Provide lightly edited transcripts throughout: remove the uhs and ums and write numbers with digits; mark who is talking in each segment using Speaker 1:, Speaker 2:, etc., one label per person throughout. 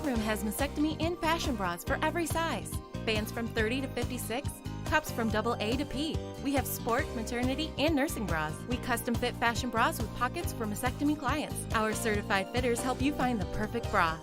Speaker 1: stateroom has mastectomy and fashion bras for every size. Bands from 30 to 56, cups from AA to P. We have sport, maternity, and nursing bras. We custom fit fashion bras with pockets for mastectomy clients. Our certified fitters help you find the perfect bra.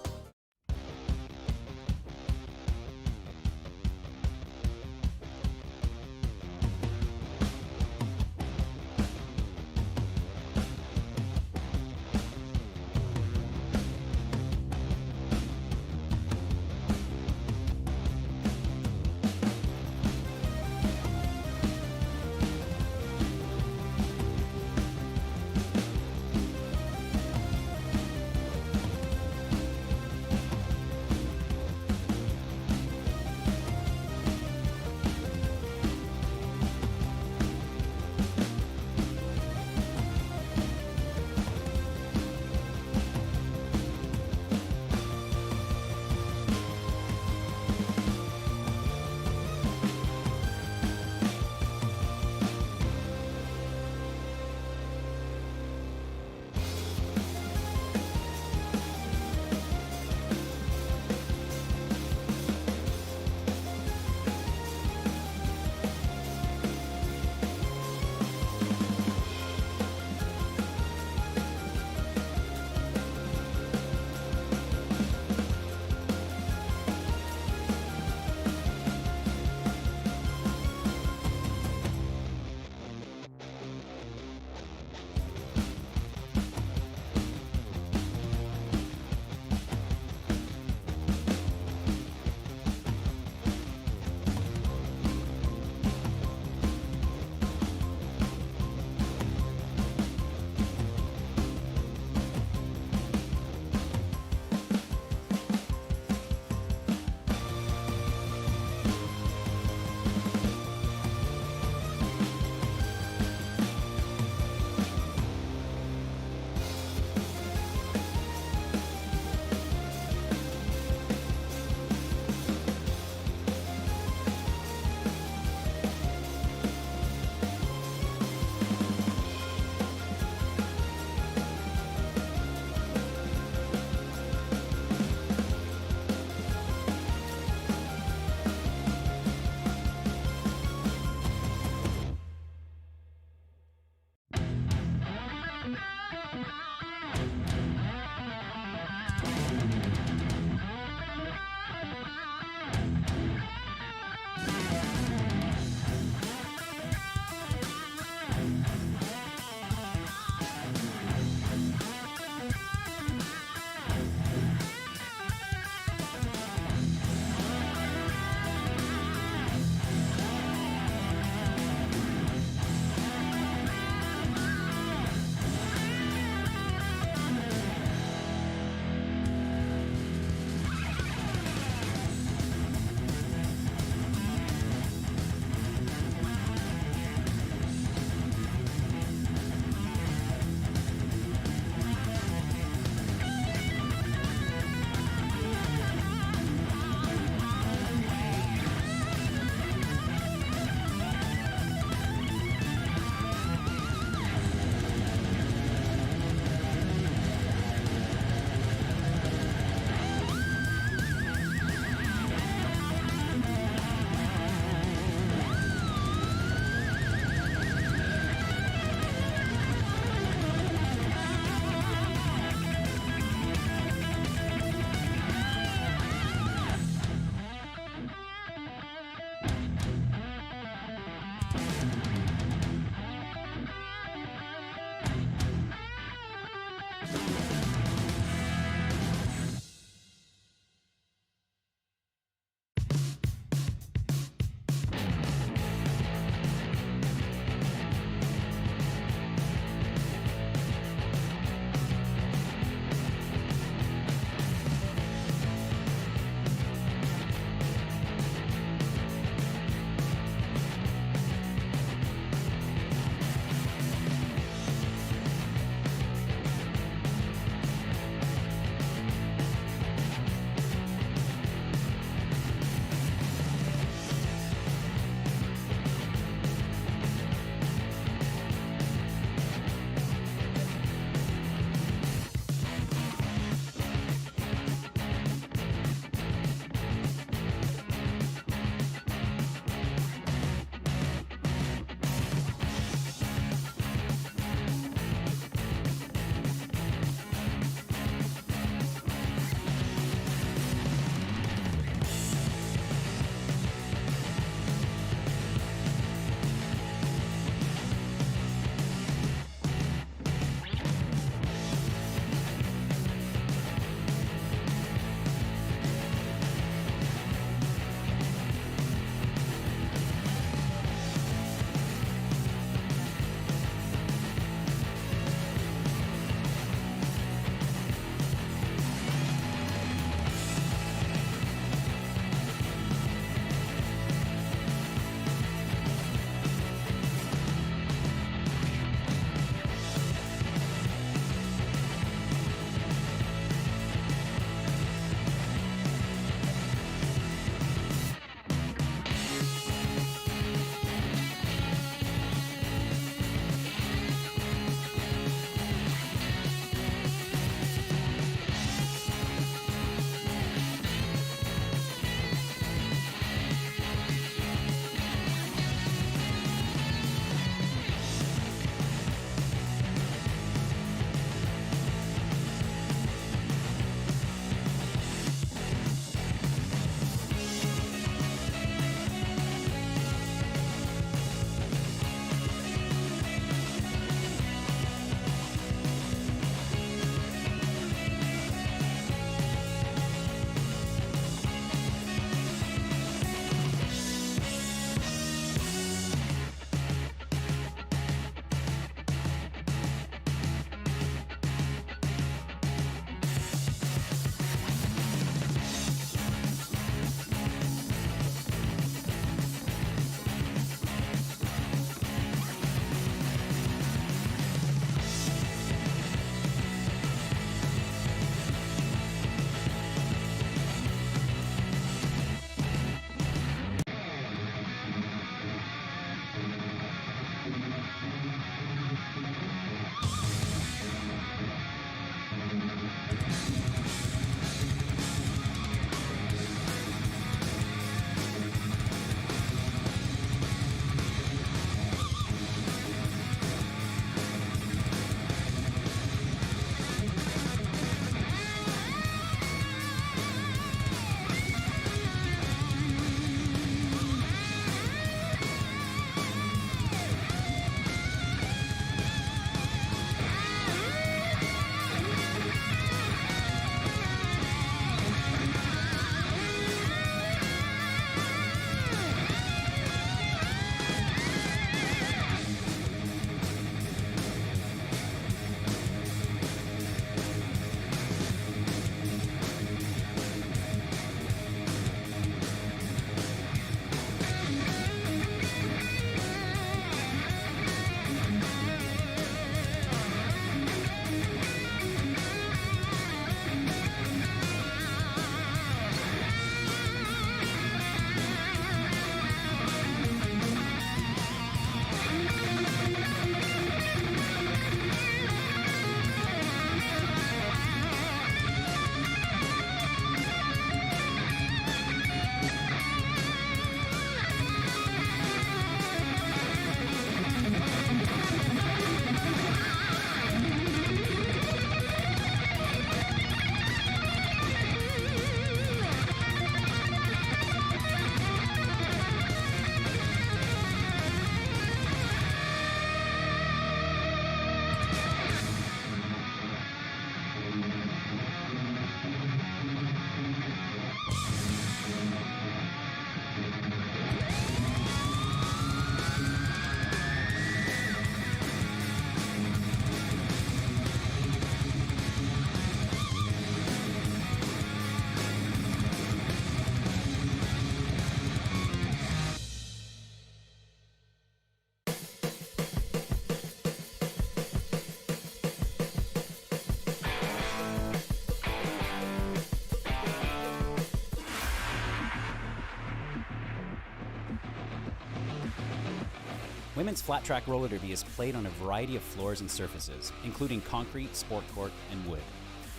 Speaker 2: Women's flat track roller derby is played on a variety of floors and surfaces, including concrete, sport court, and wood.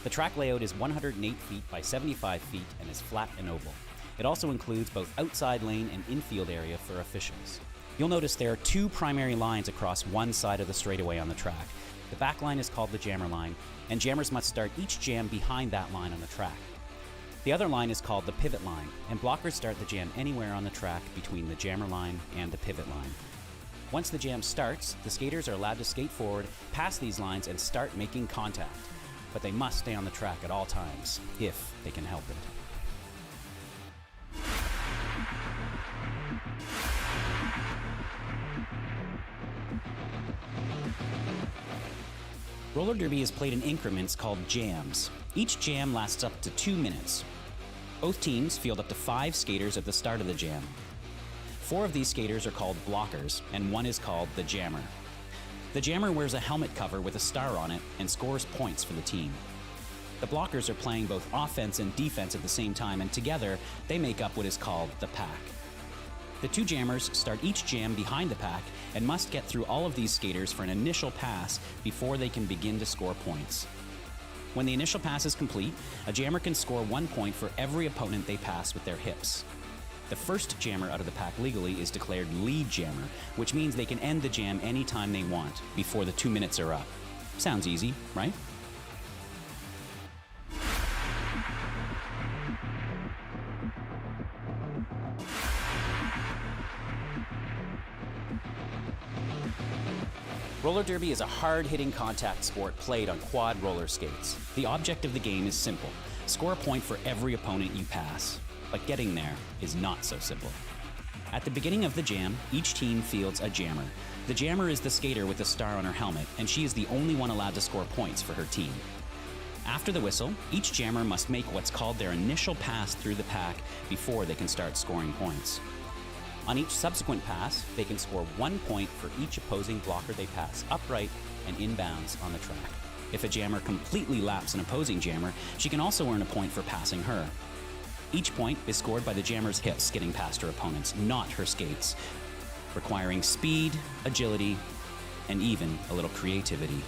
Speaker 2: The track layout is 108 feet by 75 feet and is flat and oval. It also includes both outside lane and infield area for officials. You'll notice there are two primary lines across one side of the straightaway on the track. The back line is called the jammer line, and jammers must start each jam behind that line on the track. The other line is called the pivot line, and blockers start the jam anywhere on the track between the jammer line and the pivot line. Once the jam starts, the skaters are allowed to skate forward, pass these lines, and start making contact. But they must stay on the track at all times, if they can help it. Roller derby is played in increments called jams. Each jam lasts up to 2 minutes. Both teams field up to 5 skaters at the start of the jam. 4 of these skaters are called blockers, and 1 is called the jammer. The jammer wears a helmet cover with a star on it and scores points for the team. The blockers are playing both offense and defense at the same time, and together they make up what is called the pack. The 2 jammers start each jam behind the pack and must get through all of these skaters for an initial pass before they can begin to score points. When the initial pass is complete, a jammer can score 1 point for every opponent they pass with their hips. The first jammer out of the pack legally is declared lead jammer, which means they can end the jam anytime they want before the 2 minutes are up. Sounds easy, right? Roller derby is a hard-hitting contact sport played on quad roller skates. The object of the game is simple. Score a point for every opponent you pass. But getting there is not so simple. At the beginning of the jam, each team fields a jammer. The jammer is the skater with the star on her helmet, and she is the only one allowed to score points for her team. After the whistle, each jammer must make what's called their initial pass through the pack before they can start scoring points. On each subsequent pass, they can score 1 point for each opposing blocker they pass upright and inbounds on the track. If a jammer completely laps an opposing jammer, she can also earn a point for passing her. Each point is scored by the jammer's hips getting past her opponents, not her skates, requiring speed, agility, and even a little creativity.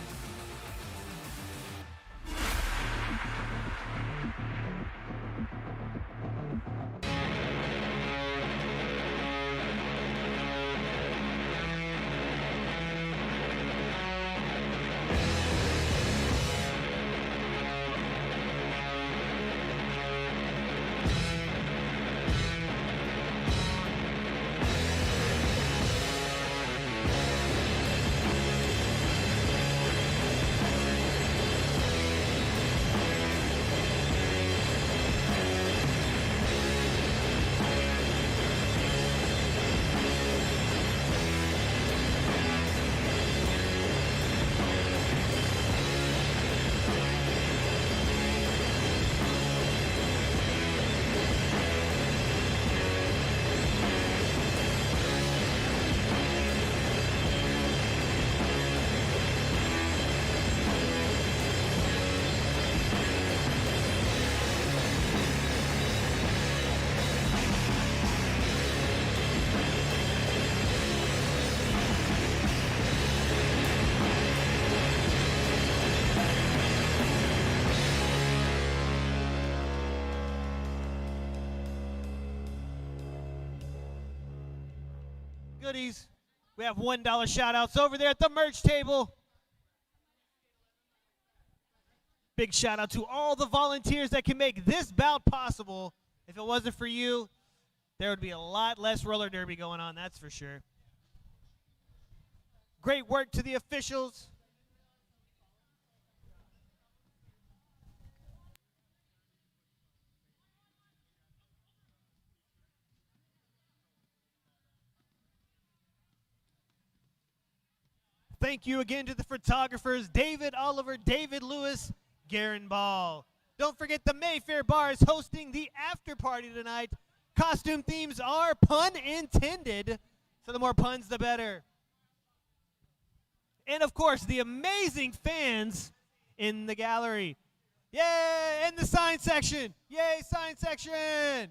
Speaker 3: Goodies. We have $1 shout outs over there at the merch table. Big shout out to all the volunteers that can make this bout possible. If it wasn't for you, there would be a lot less roller derby going on, that's for sure. Great work to the officials. Thank you again to the photographers, David Oliver, David Lewis, Garen Ball. Don't forget the Mayfair Bar is hosting the after party tonight. Costume themes are pun intended, so the more puns, the better. And of course, the amazing fans in the gallery. Yay, and the sign section. Yay, sign section.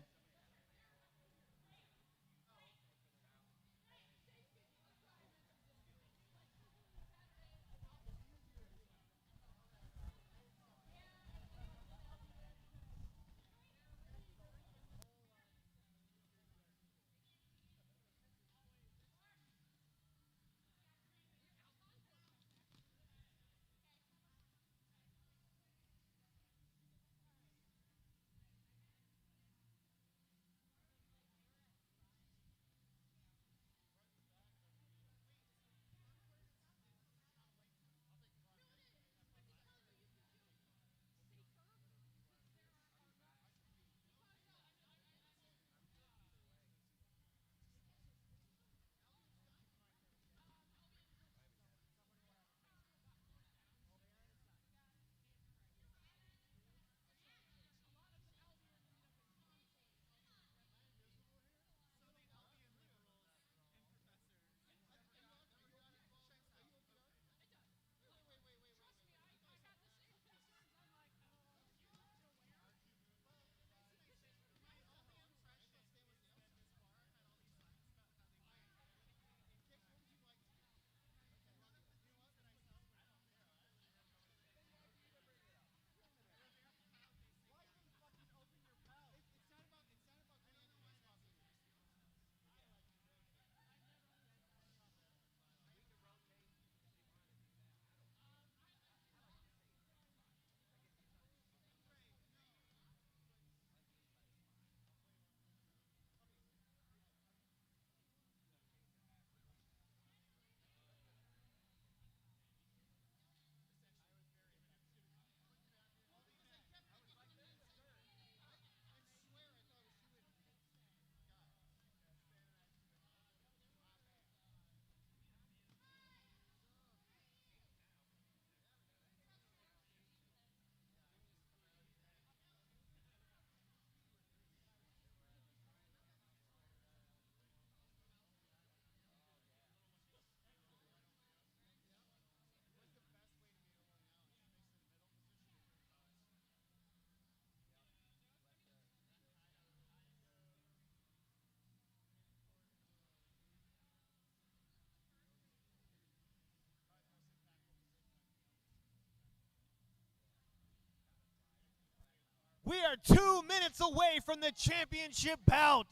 Speaker 3: We are 2 minutes away from the championship bout.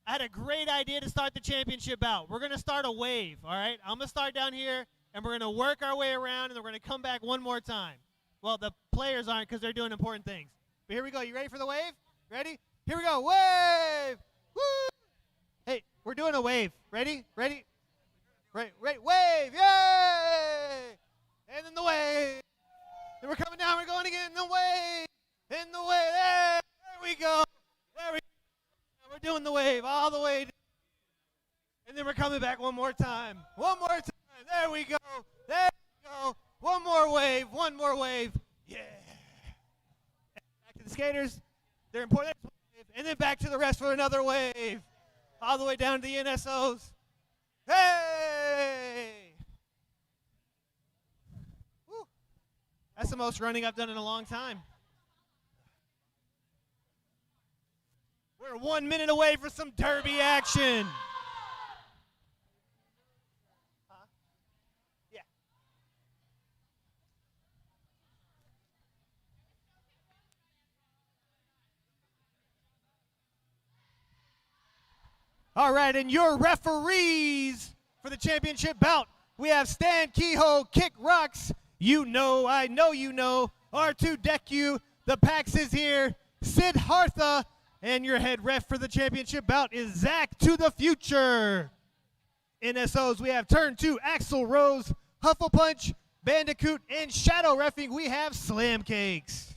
Speaker 3: I had a great idea to start the championship bout. We're going to start a wave, all right? I'm going to start down here, and we're going to work our way around, and then we're going to come back one more time. Well, the players aren't because they're doing important things. But here we go. You ready for the wave? Ready? Here we go. Wave! Woo! Hey, we're doing a wave. Ready? Ready? Right, wave! Yay! And then the wave. Then we're coming down. We're going again. The wave. And the wave. There we go. There we go. We're doing the wave all the way. And then we're coming back one more time. One more time. There we go. There we go. One more wave. One more wave. Yeah. Back to the skaters. They're important. And then back to the rest for another wave. All the way down to the NSOs. Hey! Woo. That's the most running I've done in a long time. We're 1 minute away for some derby action. Yeah. All right, and your referees for the championship bout, we have Stan Kehoe, Kick Rocks, you know, I know you know, R2 Deku, the Pax is here, Sid Hartha, and your head ref for the championship bout is Zach to the Future. NSOs, we have Turn 2, Axel Rose, Hufflepunch, Bandicoot, and Shadow Reffing, we have Slam Cakes.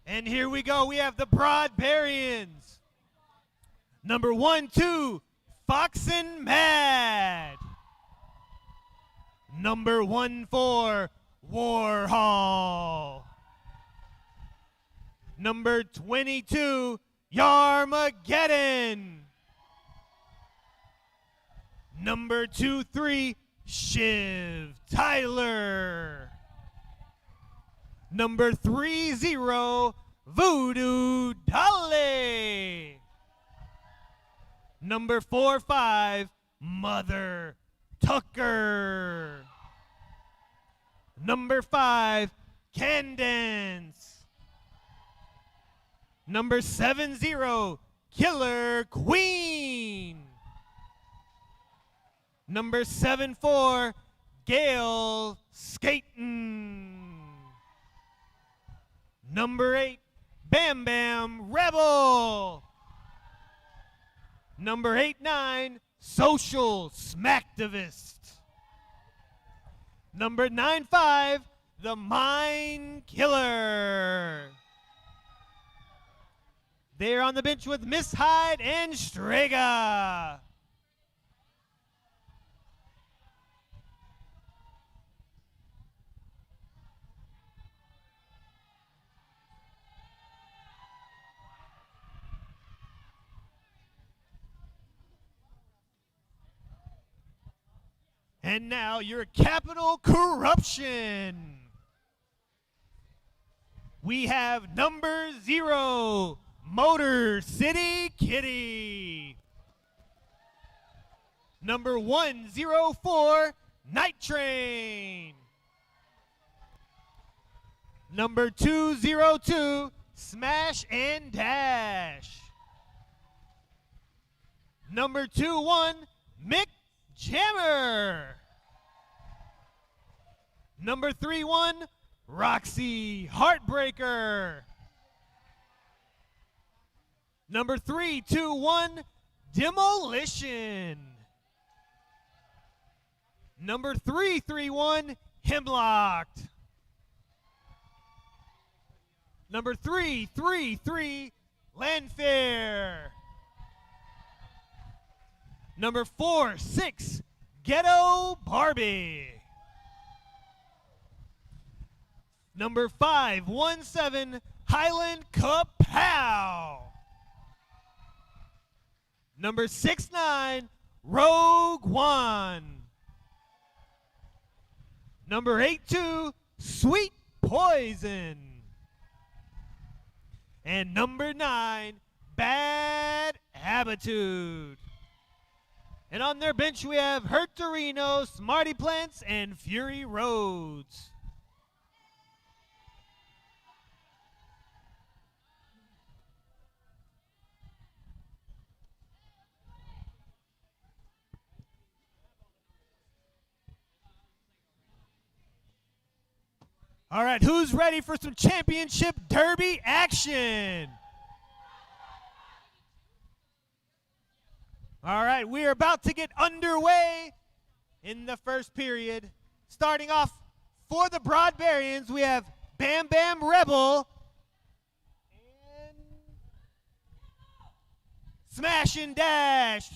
Speaker 3: And here we go. We have the Broadbarians. Number 1, 2, Foxin' Mad. Number 1, 4, Warhol. Number 22, Yarmageddon. Number 2, 3, Shiv Tyler. Number 30, Voodoo Dolly. Number 45, Mother Tucker. Number 5, Candance. Number 70, Killer Queen. Number 74, Gail Skaten. Number 8, Bam Bam Rebel. Number 89, Social Smacktivist. Number 95, The Mind Killer. They're on the bench with Miss Hyde and Strega. And now your Capital Corruption. We have number 0, Motor City Kitty. Number 104, Night Train. Number 202, Smash and Dash. Number 21, Mick Jammer. Number 3-1, Roxy Heartbreaker. Number 3-2-1, Demolition. Number 3-3-1, Hemlocked. Number 3-3-3, Landfair. Number 4-6, Ghetto Barbie. Number 5-1-7, Highland Kapow. Number 6-9, Rogue One. Number 8-2, Sweet Poison. And number 9, Bad Habitude. And on their bench we have Hurt Torino, Smarty Plants, and Fury Roads. All right, who's ready for some championship derby action? All right, we are about to get underway in the first period. Starting off for the Broadbarians, we have Bam Bam Rebel and Smash and Dash.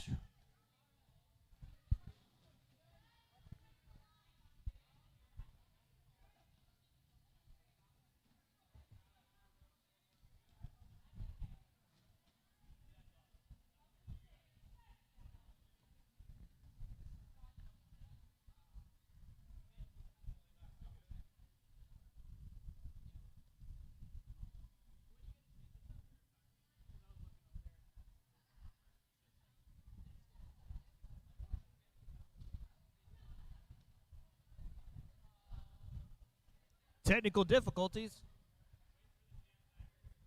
Speaker 3: Technical difficulties.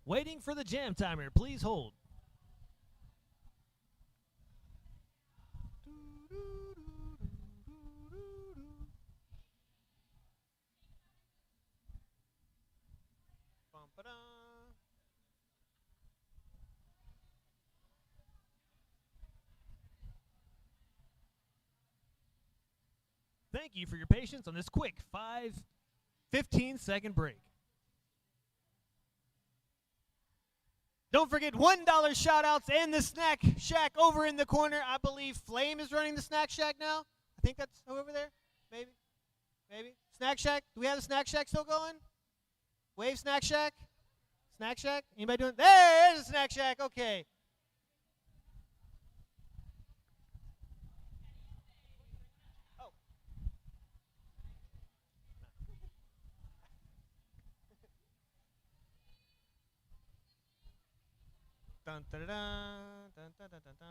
Speaker 3: Waiting for the jam timer. Please hold. Thank you for your patience on this quick 15-second break. Don't forget $1 shout outs and the Snack Shack over in the corner. I believe Flame is running the Snack Shack now. I think that's over there. Maybe. Snack Shack. Do we have the Snack Shack still going? Wave Snack Shack. Snack Shack. Anybody doing? There's a Snack Shack. Okay. Dun, dun, dun, dun, dun, dun, dun.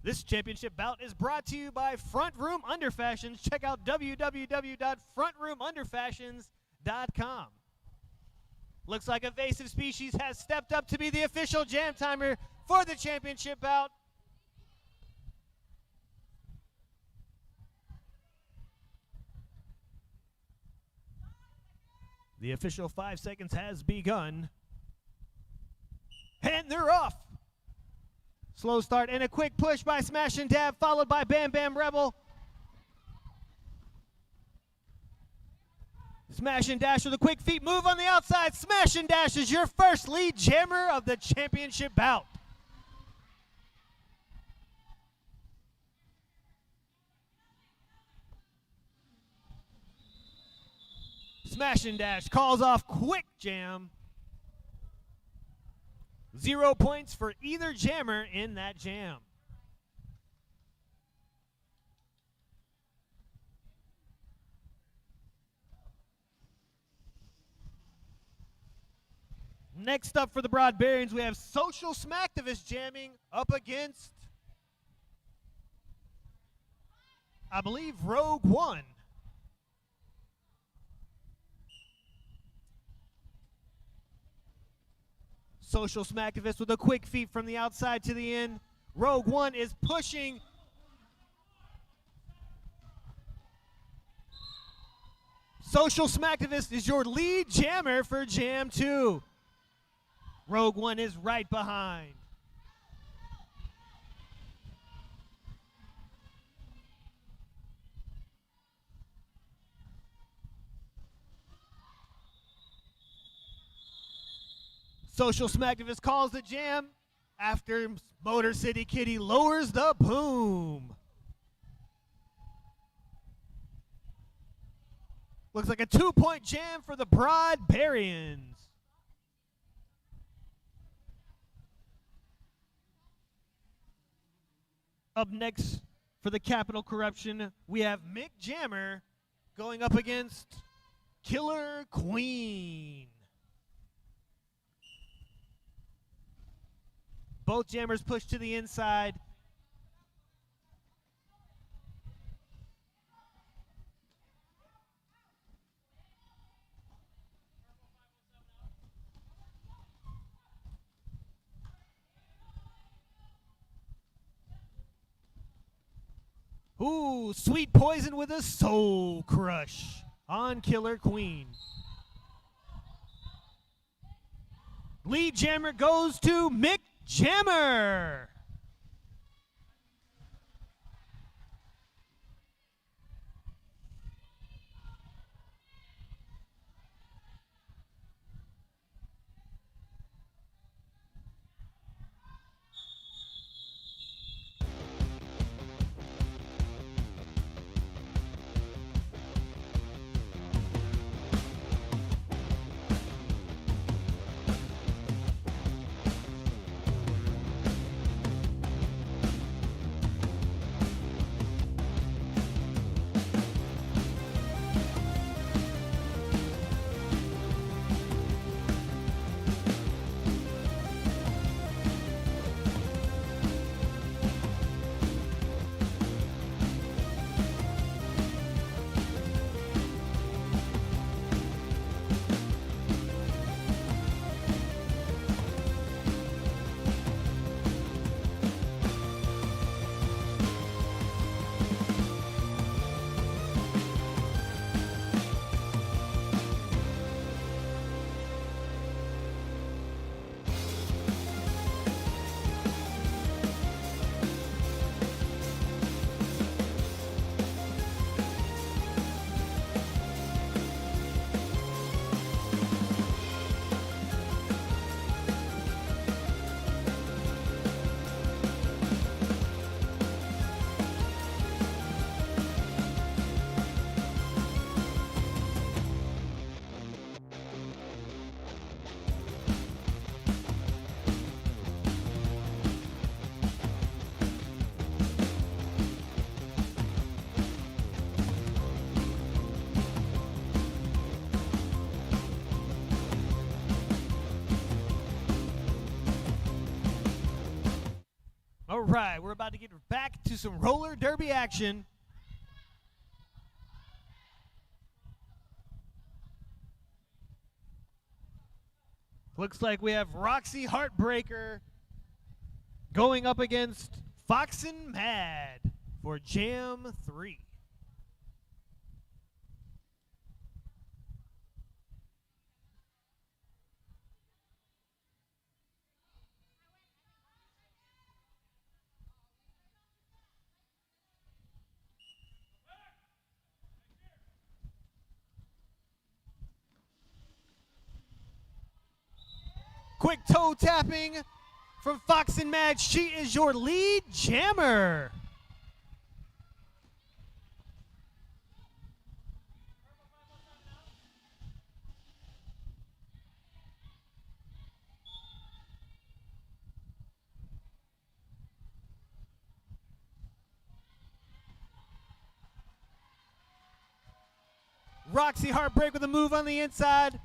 Speaker 3: This championship bout is brought to you by Front Room Underfashions. Check out www.frontroomunderfashions.com. Looks like Evasive Species has stepped up to be the official jam timer for the championship bout. The official 5 seconds has begun. And they're off. Slow start and a quick push by Smash and Dab, followed by Bam Bam Rebel. Smash and Dash with a quick feet move on the outside. Smash and Dash is your first lead jammer of the championship bout. Smash and Dash calls off quick jam. 0 points for either jammer in that jam. Next up for the Broadbarians, we have Social Smacktivist jamming up against, I believe, Rogue One. Social Smacktivist with a quick feet from the outside to the end. Rogue One is pushing Social Smacktivist is your lead jammer for Jam 2. Rogue One is right behind. Social Smacktivist calls the jam after Motor City Kitty lowers the boom. Looks like a 2-point jam for the Broadbarians. Up next for the Capital Corruption, we have Mick Jammer going up against Killer Queen. Both jammers push to the inside. Ooh, Sweet Poison with a soul crush on Killer Queen. Lead jammer goes to Mick Jammer. All right, we're about to get back to some roller derby action. Looks like we have Roxy Heartbreaker going up against Foxin' Mad for Jam 3. Quick toe tapping from Foxin' Mad. She is your lead jammer. Roxy Heartbreak with a move on the inside.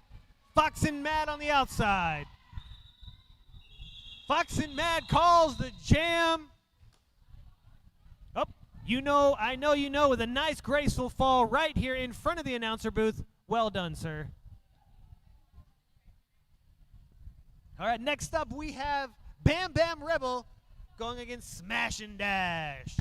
Speaker 3: Foxin' Mad on the outside. Foxin' Mad calls the jam. Oh, you know, I know you know, with a nice graceful fall right here in front of the announcer booth. Well done, sir. All right, next up we have Bam Bam Rebel going against Smash and Dash.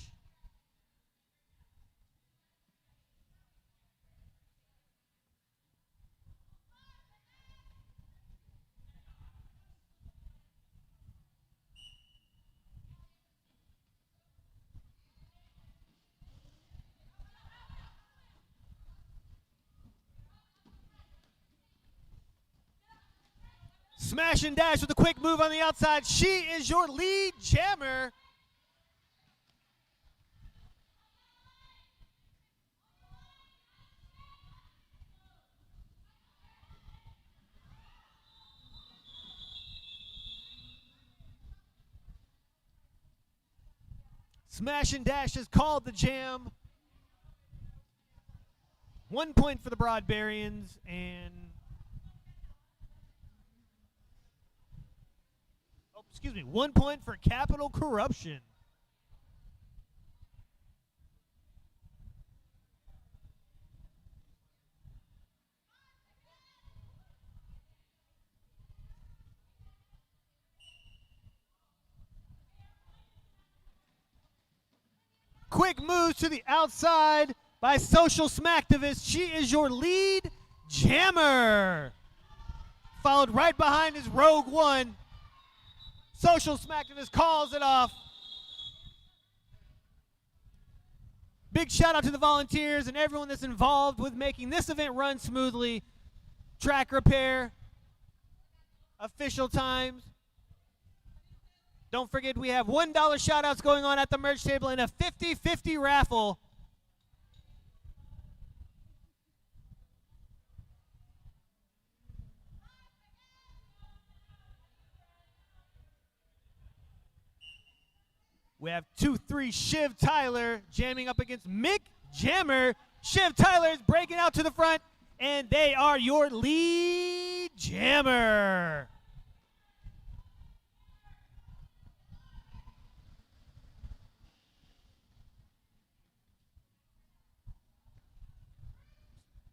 Speaker 3: Smash and dash with a quick move on the outside. She is your lead jammer. Smash and dash is called the jam. 1 point for the Broadbarians and 1 point for Capital Corruption. Quick moves to the outside by Social Smacktivist. She is your lead jammer. Followed right behind is Rogue One. Social Smacktivist calls it off. Big shout out to the volunteers and everyone that's involved with making this event run smoothly. Track repair, official times. Don't forget we have $1 shout outs going on at the merch table and a 50-50 raffle. We have 2-3 Shiv Tyler jamming up against Mick Jammer. Shiv Tyler is breaking out to the front, and they are your lead jammer.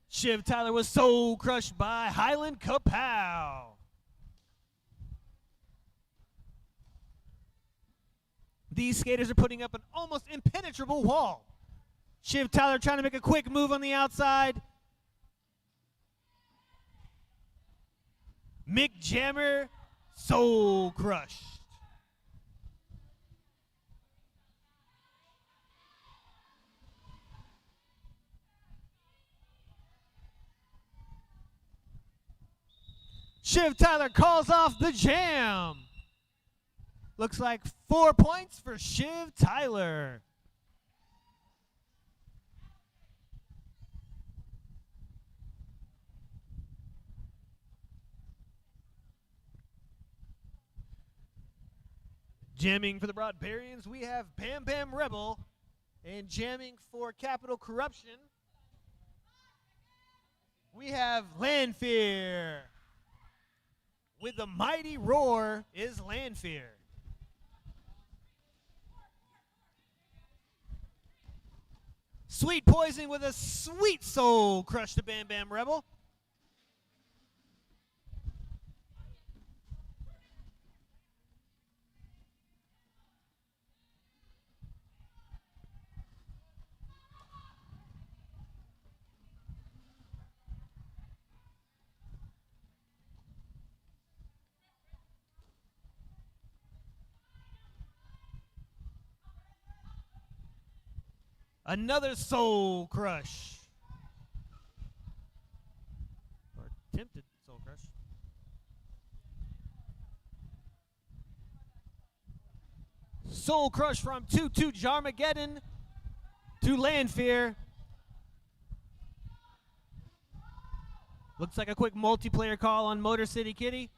Speaker 3: Shiv Tyler was so crushed by Highland Kapow. These skaters are putting up an almost impenetrable wall. Shiv Tyler trying to make a quick move on the outside. Mick Jammer, so crushed. Shiv Tyler calls off the jam. Looks like 4 points for Shiv Tyler. Jamming for the Broadbarians, we have Bam Bam Rebel. And jamming for Capital Corruption, we have Landfear. With the mighty roar is Landfear. Sweet Poison with a sweet soul crush to Bam Bam Rebel. Another soul crush. Or attempted soul crush. Soul crush from 2-2 Jarmageddon to Landfear. Looks like a quick multiplayer call on Motor City Kitty.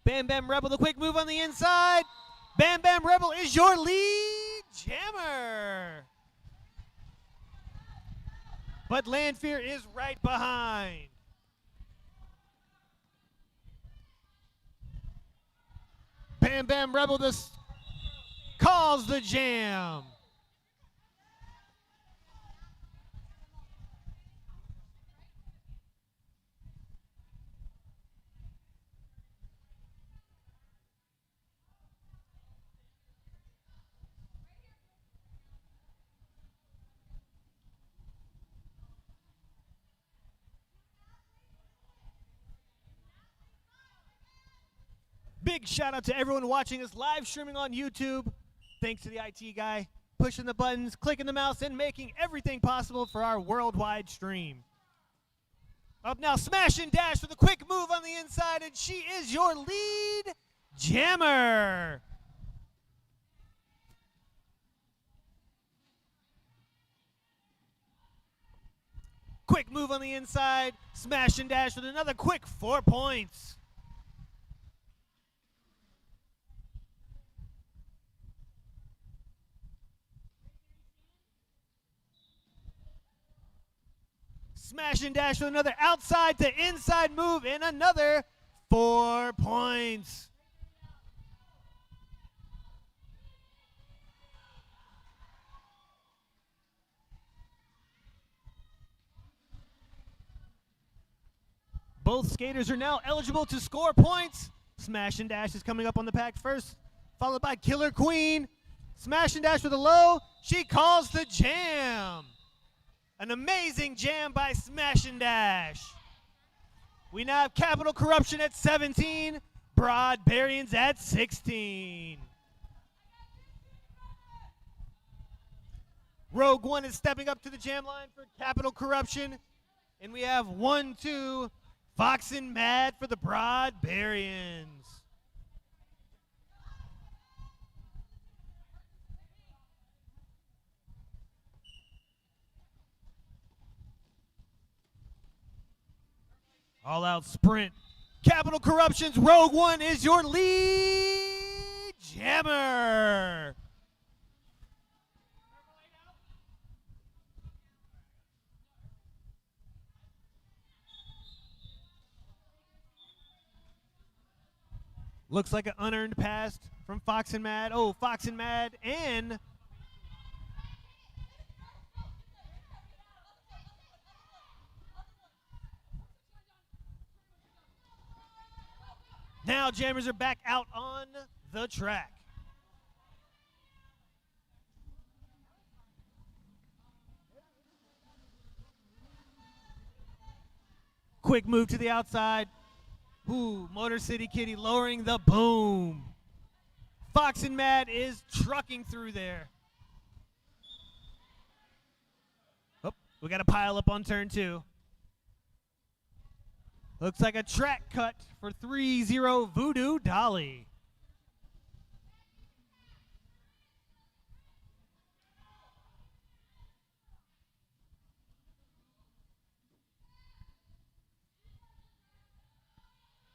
Speaker 3: Bam Bam Rebel, the quick move on the inside. Bam Bam Rebel is your lead jammer. But Landfear is right behind. Bam Bam Rebel calls the jam. Big shout out to everyone watching us live streaming on YouTube. Thanks to the IT guy pushing the buttons, clicking the mouse, and making everything possible for our worldwide stream. Up now, Smash and Dash with a quick move on the inside, and she is your lead jammer. Quick move on the inside, Smash and Dash with another quick 4 points. Smash and Dash with another outside to inside move and another 4 points. Both skaters are now eligible to score points. Smash and Dash is coming up on the pack first, followed by Killer Queen. Smash and Dash with a low. She calls the jam. An amazing jam by Smash and Dash. We now have Capital Corruption at 17, Broadbarians at 16. Rogue One is stepping up to the jam line for Capital Corruption. And we have 1-2, Fox and Mad for the Broadbarians. All out sprint. Capital Corruption's Rogue One is your lead jammer. Looks like an unearned pass from Fox and Mad. Oh, Fox and Mad and now jammers are back out on the track. Quick move to the outside. Ooh, Motor City Kitty lowering the boom. Fox and Mad is trucking through there. Oh, we got a pile up on turn 2. Looks like a track cut for 3-0 Voodoo Dolly.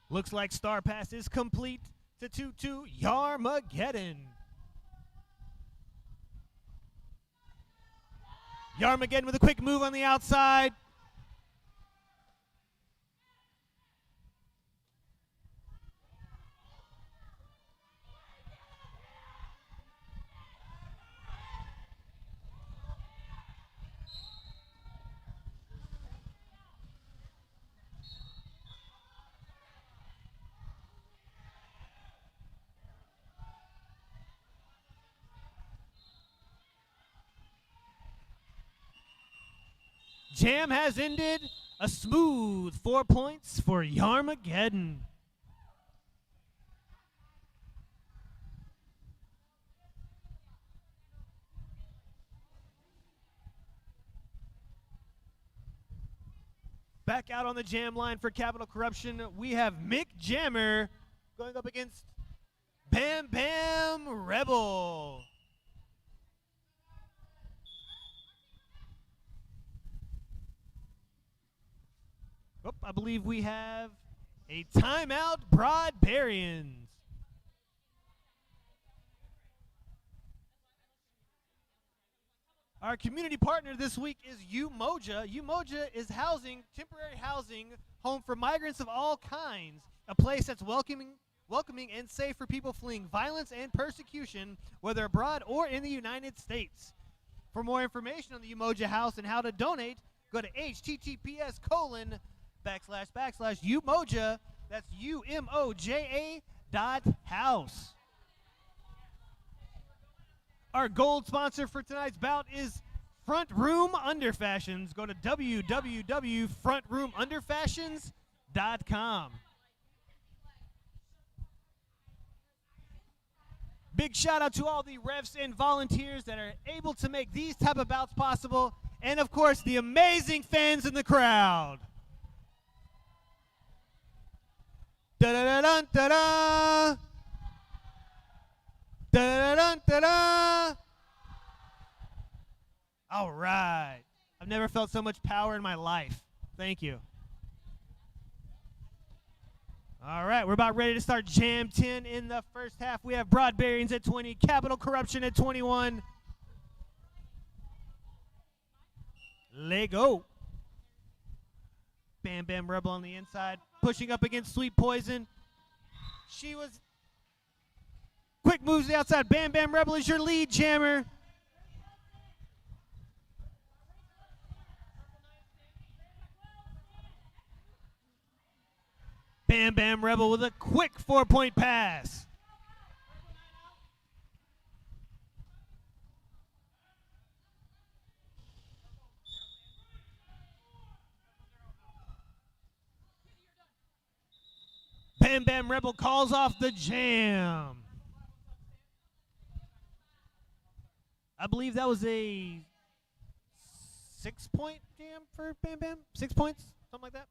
Speaker 3: Looks like Star Pass is complete to 2-2 Yarmageddon. Yarmageddon with a quick move on the outside. Jam has ended. A smooth 4 points for Yarmageddon. Back out on the jam line for Capital Corruption, we have Mick Jammer going up against Bam Bam Rebel. Oh, I believe we have a timeout, Broadbarians. Our community partner this week is Umoja. Umoja is temporary housing, home for migrants of all kinds, a place that's welcoming and safe for people fleeing violence and persecution, whether abroad or in the United States. For more information on the Umoja House and how to donate, go to https://Umoja, that's UMOJA.house. Our gold sponsor for tonight's bout is Front Room Underfashions. Go to www.frontroomunderfashions.com. Big shout out to all the refs and volunteers that are able to make these type of bouts possible, and of course the amazing fans in the crowd. Da-da-da-dun-da-da. Da-da-da-dun-da-da. All right. I've never felt so much power in my life. Thank you. All right, we're about ready to start Jam 10 in the first half. We have Broadbarians at 20, Capital Corruption at 21. Let go. Bam Bam Rebel on the inside, pushing up against Sweet Poison. She was quick moves to the outside. Bam Bam Rebel is your lead jammer. Bam Bam Rebel with a quick 4-point pass. Bam Bam Rebel calls off the jam. I believe that was a 6-point jam for Bam Bam. 6 points, something like that.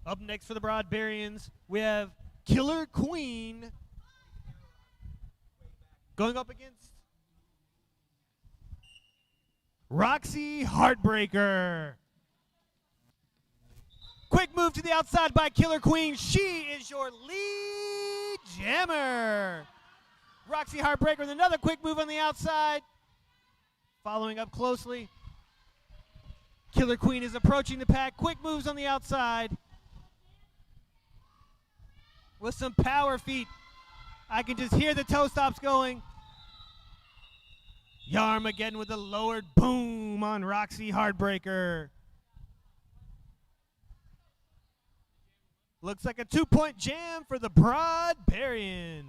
Speaker 3: Up next for the Broadbarians, we have Killer Queen going up against Roxy Heartbreaker. Quick move to the outside by Killer Queen. She is your lead jammer. Roxy Heartbreaker with another quick move on the outside. Following up closely. Killer Queen is approaching the pack. Quick moves on the outside. With some power feet. I can just hear the toe stops going. Yarmageddon with a lowered boom on Roxy Heartbreaker. Looks like a 2-point jam for the Broadbarians.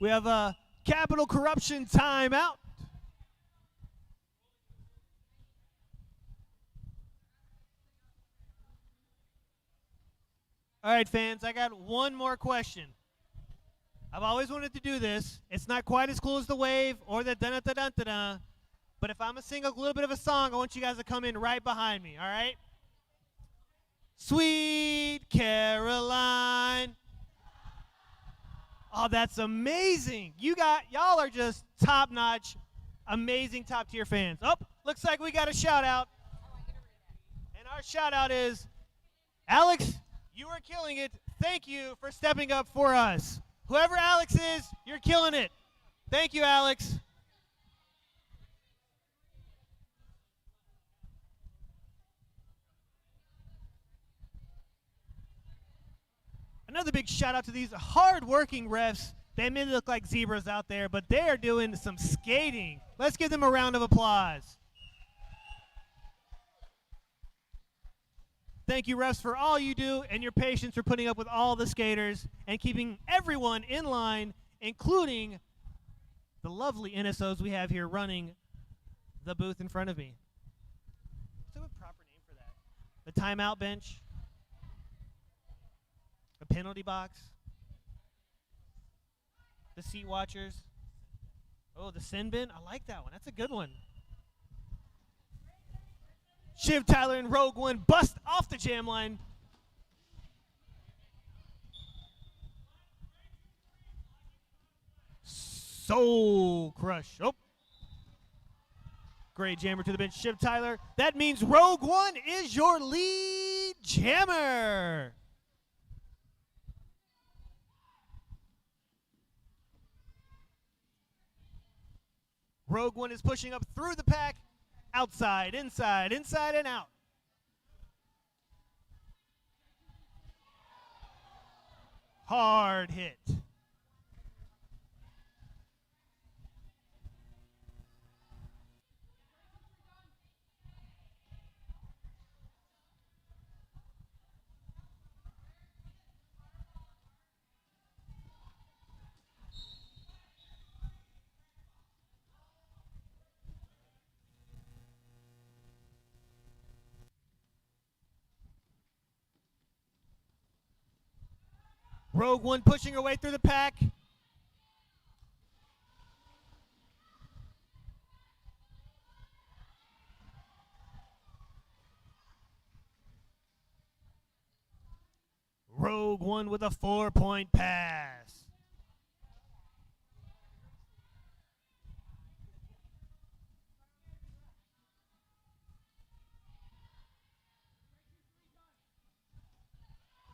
Speaker 3: We have a Capital Corruption timeout. All right, fans, I got one more question. I've always wanted to do this. It's not quite as cool as the wave or the dun-dun-dun-dun-dun, but if I'm going to sing a little bit of a song, I want you guys to come in right behind me, all right? Sweet Caroline. Oh, that's amazing. Y'all are just top-notch, amazing top-tier fans. Oh, looks like we got a shout-out. And our shout-out is, Alex, you are killing it. Thank you for stepping up for us. Whoever Alex is, you're killing it. Thank you, Alex. Another big shout out to these hard-working refs. They may look like zebras out there, but they are doing some skating. Let's give them a round of applause. Thank you, refs, for all you do and your patience for putting up with all the skaters and keeping everyone in line, including the lovely NSOs we have here running the booth in front of me. What's a proper name for that? The timeout bench? The penalty box? The seat watchers? Oh, the sin bin? I like that one. That's a good one. Shiv Tyler and Rogue One bust off the jam line. Soul Crush. Oh. Great jammer to the bench. Shiv Tyler. That means Rogue One is your lead jammer. Rogue One is pushing up through the pack. Outside, inside, inside, and out. Hard hit. Rogue One pushing her way through the pack. Rogue One with a 4-point pass.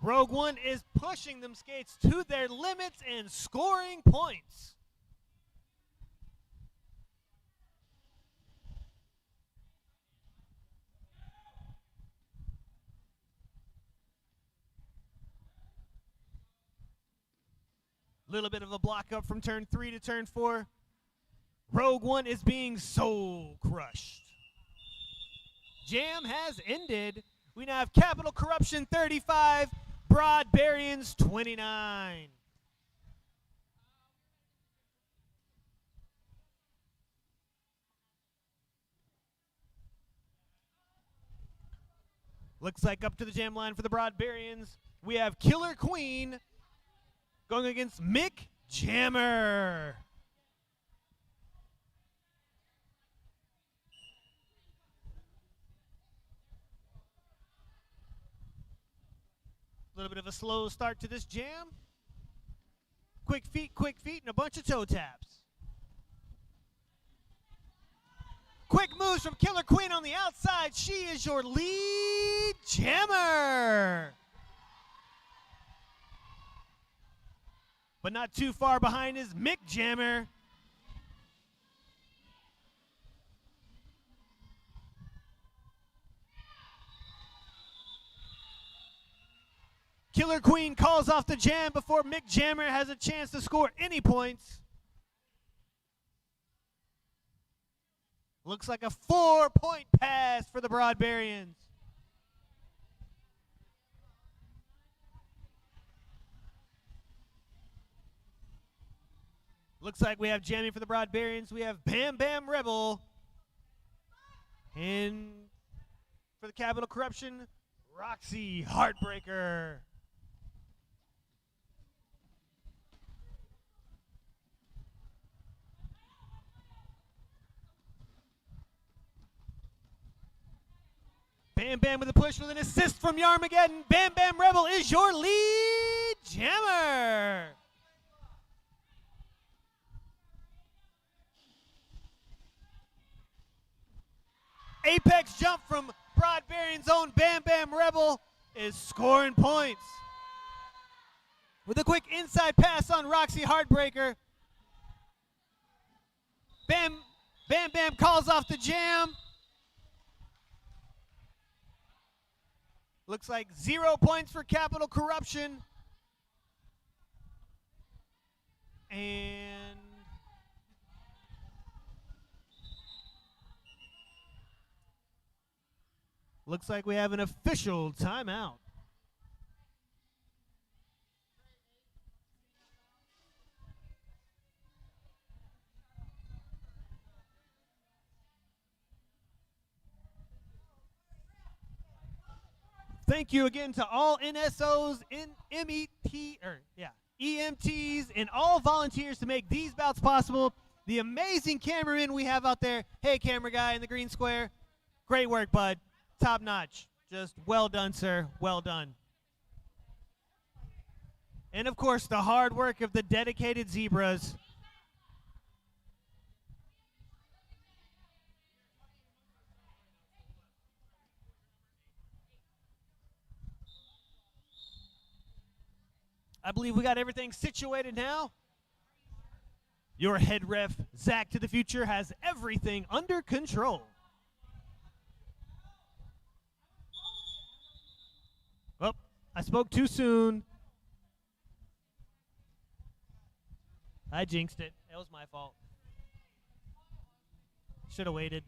Speaker 3: Rogue One is pushing them skates to their limits and scoring points. Little bit of a block up from turn 3 to turn 4. Rogue One is being soul crushed. Jam has ended. We now have Capital Corruption 35, Broadbarians 29. Looks like up to the jam line for the Broadbarians, we have Killer Queen going against Mick Jammer. A little bit of a slow start to this jam. Quick feet, and a bunch of toe taps. Quick moves from Killer Queen on the outside. She is your lead jammer. But not too far behind is Mick Jammer. Killer Queen calls off the jam before Mick Jammer has a chance to score any points. Looks like a 4-point pass for the Broadbarians. Looks like we have jamming for the Broadbarians. We have Bam Bam Rebel. And for the Capital Corruption, Roxy Heartbreaker. Bam Bam with a push with an assist from Yarmageddon. Bam Bam Rebel is your lead jammer. Apex jump from Broadbarians' own Bam Bam Rebel is scoring points. With a quick inside pass on Roxy Heartbreaker. Bam Bam calls off the jam. Looks like 0 points for Capital Corruption. And looks like we have an official timeout. Thank you again to all NSOs, EMTs, and all volunteers to make these bouts possible. The amazing cameraman we have out there. Hey, camera guy in the green square. Great work, bud. Top notch. Just well done, sir. Well done. And of course, the hard work of the dedicated zebras. I believe we got everything situated now. Your head ref, Zach to the Future, has everything under control. Oh, I spoke too soon. I jinxed it. That was my fault. Should have waited.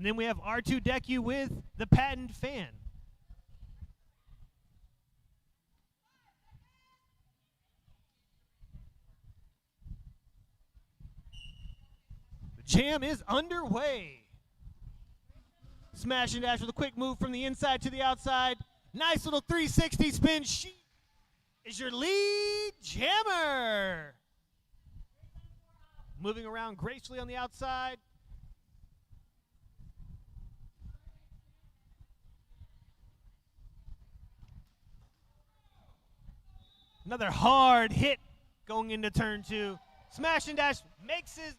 Speaker 3: And then we have R2 Deku with the patent fan. The jam is underway. Smash and dash with a quick move from the inside to the outside. Nice little 360 spin. She is your lead jammer. Moving around gracefully on the outside. Another hard hit going into turn 2. Smash and dash makes his.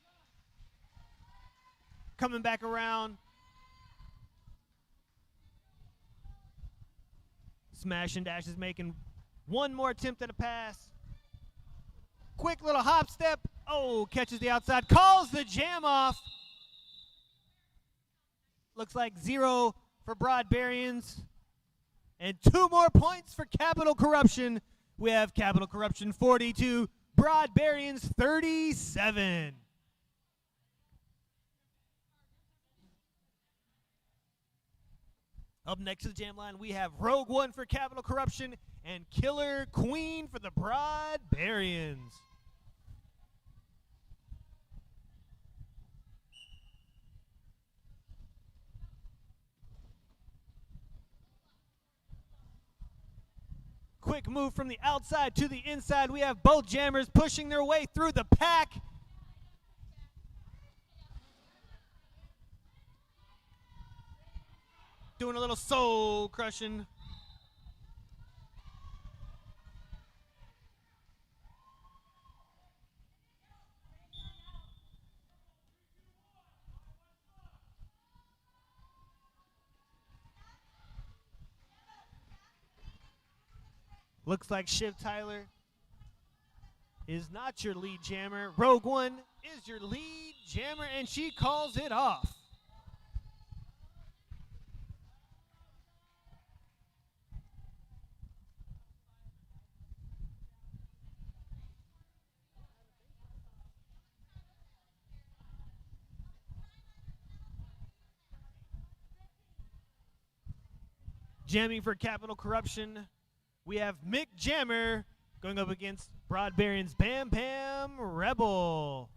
Speaker 3: Coming back around. Smash and dash is making one more attempt at a pass. Quick little hop step. Oh, catches the outside. Calls the jam off. Looks like 0 for Broadbarians. And 2 more points for Capital Corruption. We have Capital Corruption 42, Broadbarians 37. Up next to the jam line, we have Rogue One for Capital Corruption and Killer Queen for the Broadbarians. Quick move from the outside to the inside. We have both jammers pushing their way through the pack. Doing a little soul crushing. Looks like Shiv Tyler is not your lead jammer. Rogue One is your lead jammer, and she calls it off. Jamming for Capital Corruption, we have Mick Jammer going up against Broadbarians Bam Bam Rebel.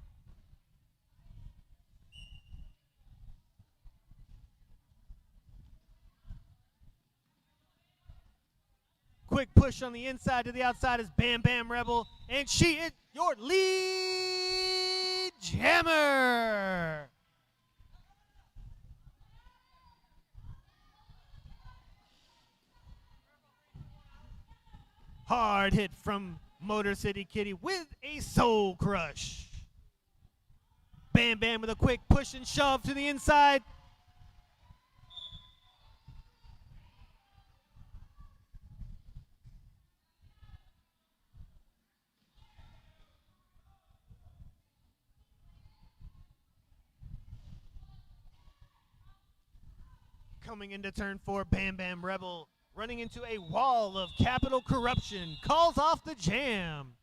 Speaker 3: Quick push on the inside to the outside is Bam Bam Rebel, and she is your lead jammer. Hard hit from Motor City Kitty with a soul crush. Bam Bam with a quick push and shove to the inside. Coming into turn 4, Bam Bam Rebel running into a wall of Capital Corruption, calls off the jam.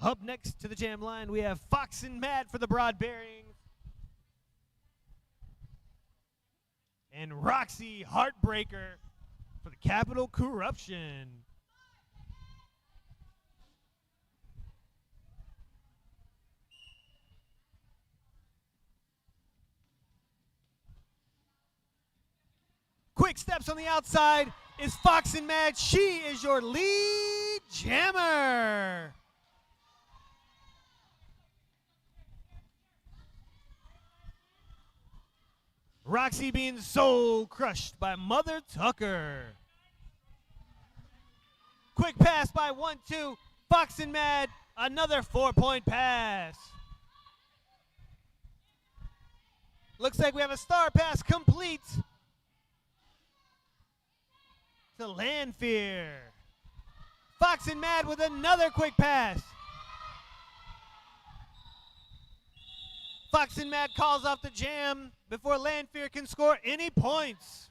Speaker 3: Up next to the jam line, we have Fox and Mad for the Broadbarians. And Roxy Heartbreaker for the Capital Corruption. Quick steps on the outside is Fox and Mad. She is your lead jammer. Roxy being soul crushed by Mother Tucker. Quick pass by 1-2. Fox and Mad, another 4-point pass. Looks like we have a star pass complete to Landfear. Fox and Mad with another quick pass. Fox and Mad calls off the jam before Landfear can score any points.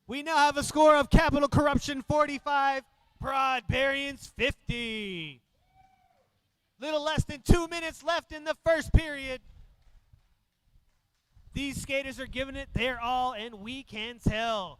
Speaker 3: We now have a score of Capital Corruption 45, Broadbarians 50. Little less than 2 minutes left in the first period. These skaters are giving it their all, and we can tell.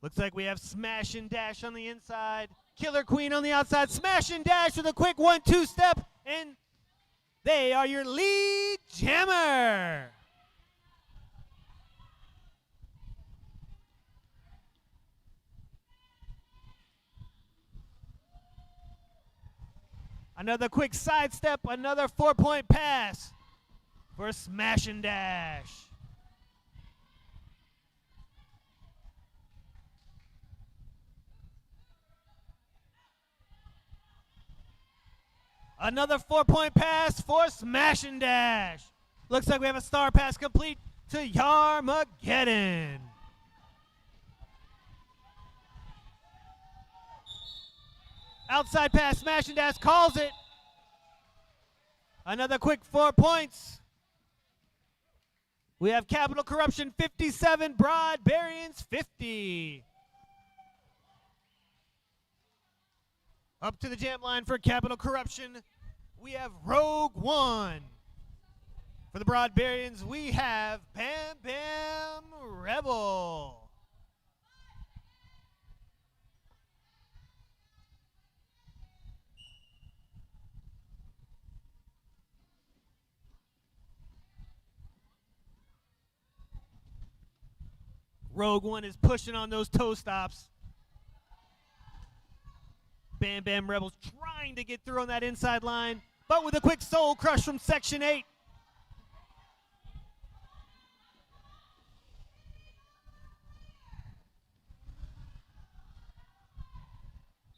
Speaker 3: Looks like we have Smash and Dash on the inside. Killer Queen on the outside. Smash and Dash with a quick 1-2 step. And they are your lead jammer. Another quick sidestep. Another 4-point pass for Smash and Dash. Another 4-point pass for Smash and Dash. Looks like we have a star pass complete to Yarmageddon. Outside pass, Smash and Dash calls it. Another quick 4 points. We have Capital Corruption 57, Broadbarians 50. Up to the jam line for Capital Corruption, we have Rogue One. For the Broadbarians, we have Bam Bam Rebel. Rogue One is pushing on those toe stops. Bam Bam Rebels trying to get through on that inside line, but with a quick soul crush from Section 8.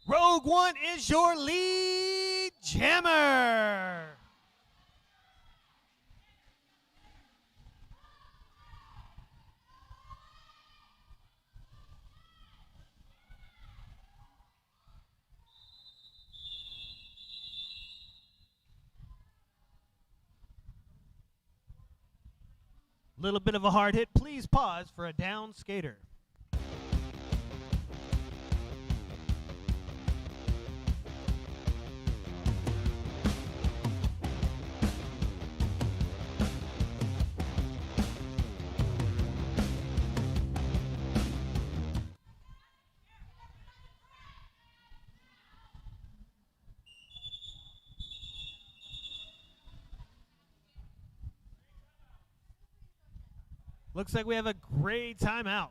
Speaker 3: Rogue One is your lead jammer. Little bit of a hard hit. Please pause for a down skater. Looks like we have a great timeout.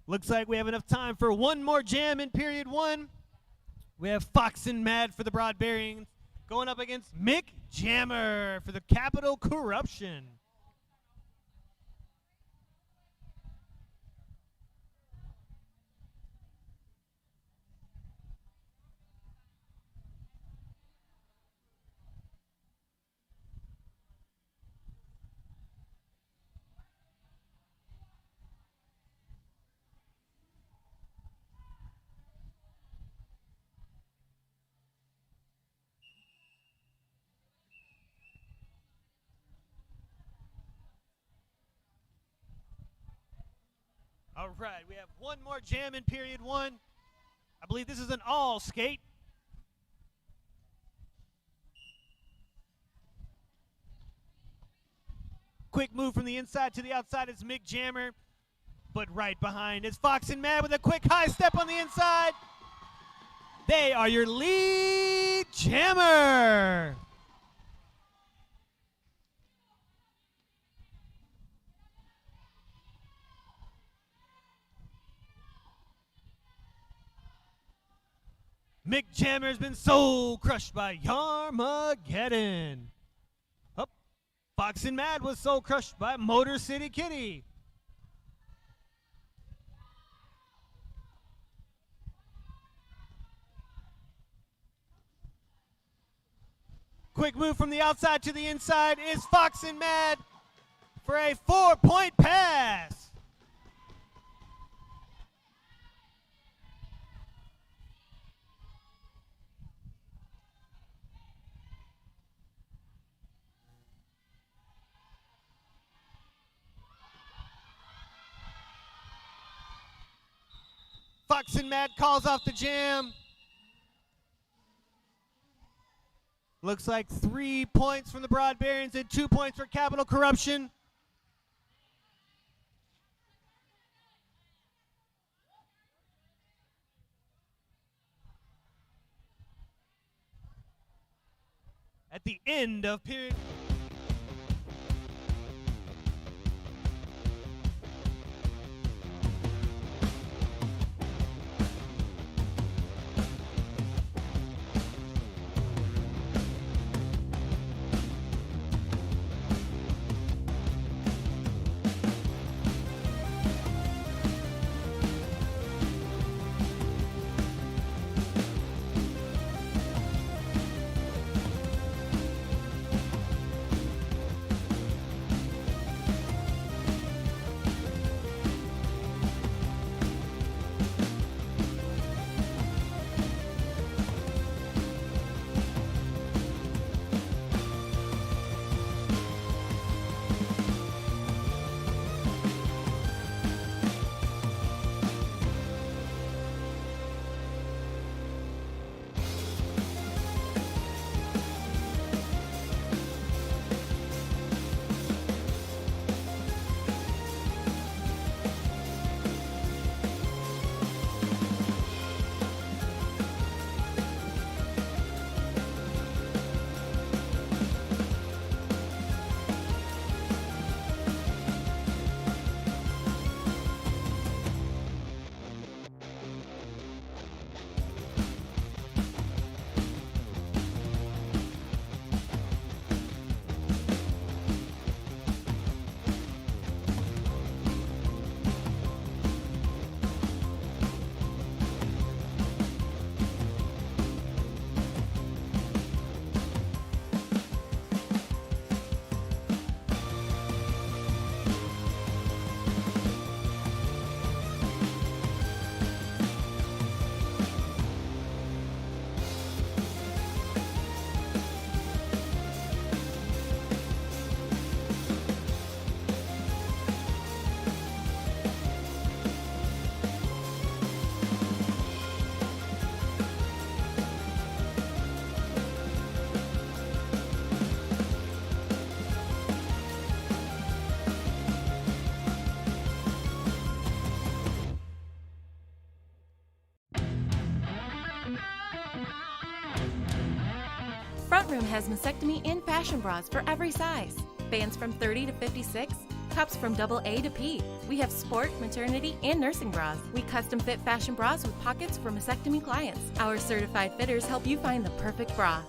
Speaker 3: Looks like we have enough time for one more jam in period one. We have Fox and Mad for the Broadbarians going up against Mick Jammer for the Capital Corruption. All right, we have one more jam in period one. I believe this is an all skate. Quick move from the inside to the outside is Mick Jammer, but right behind is Fox and Mad with a quick high step on the inside. They are your lead jammer. Mick Jammer has been soul crushed by Yarmageddon. Oh, Fox and Mad was soul crushed by Motor City Kitty. Quick move from the outside to the inside is Fox and Mad for a 4-point pass. Fox and Mad calls off the jam. Looks like 3 points from the Broadbarians and 2 points for Capital Corruption. At the end of period.
Speaker 1: Front Room has mastectomy in fashion bras for every size. Bands from 30 to 56, cups from AA to P. We have sport, maternity, and nursing bras. We custom fit fashion bras with pockets for mastectomy clients. Our certified fitters help you find the perfect bra.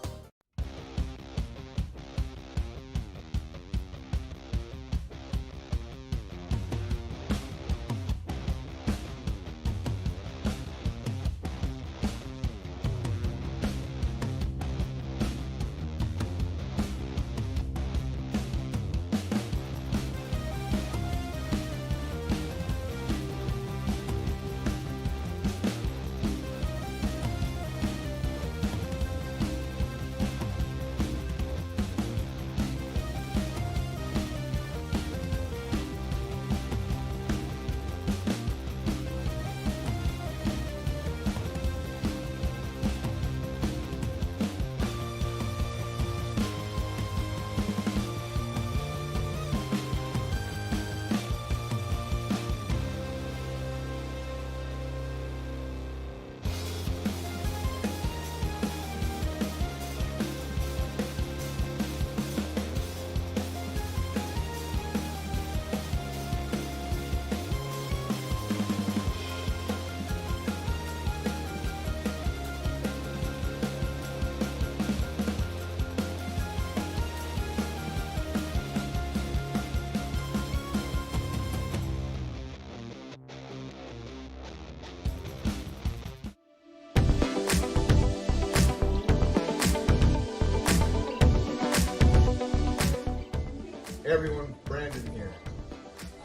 Speaker 4: Hey everyone, Brandon here.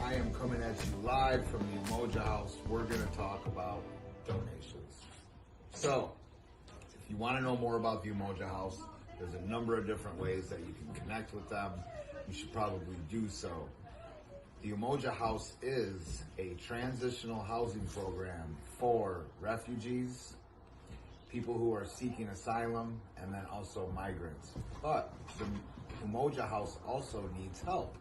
Speaker 4: I am coming at you live from the Umoja House. We're going to talk about donations. So, if you want to know more about the Umoja House, there's a number of different ways that you can connect with them. You should probably do so. The Umoja House is a transitional housing program for refugees, people who are seeking asylum, and then also migrants. But the Umoja House also needs help.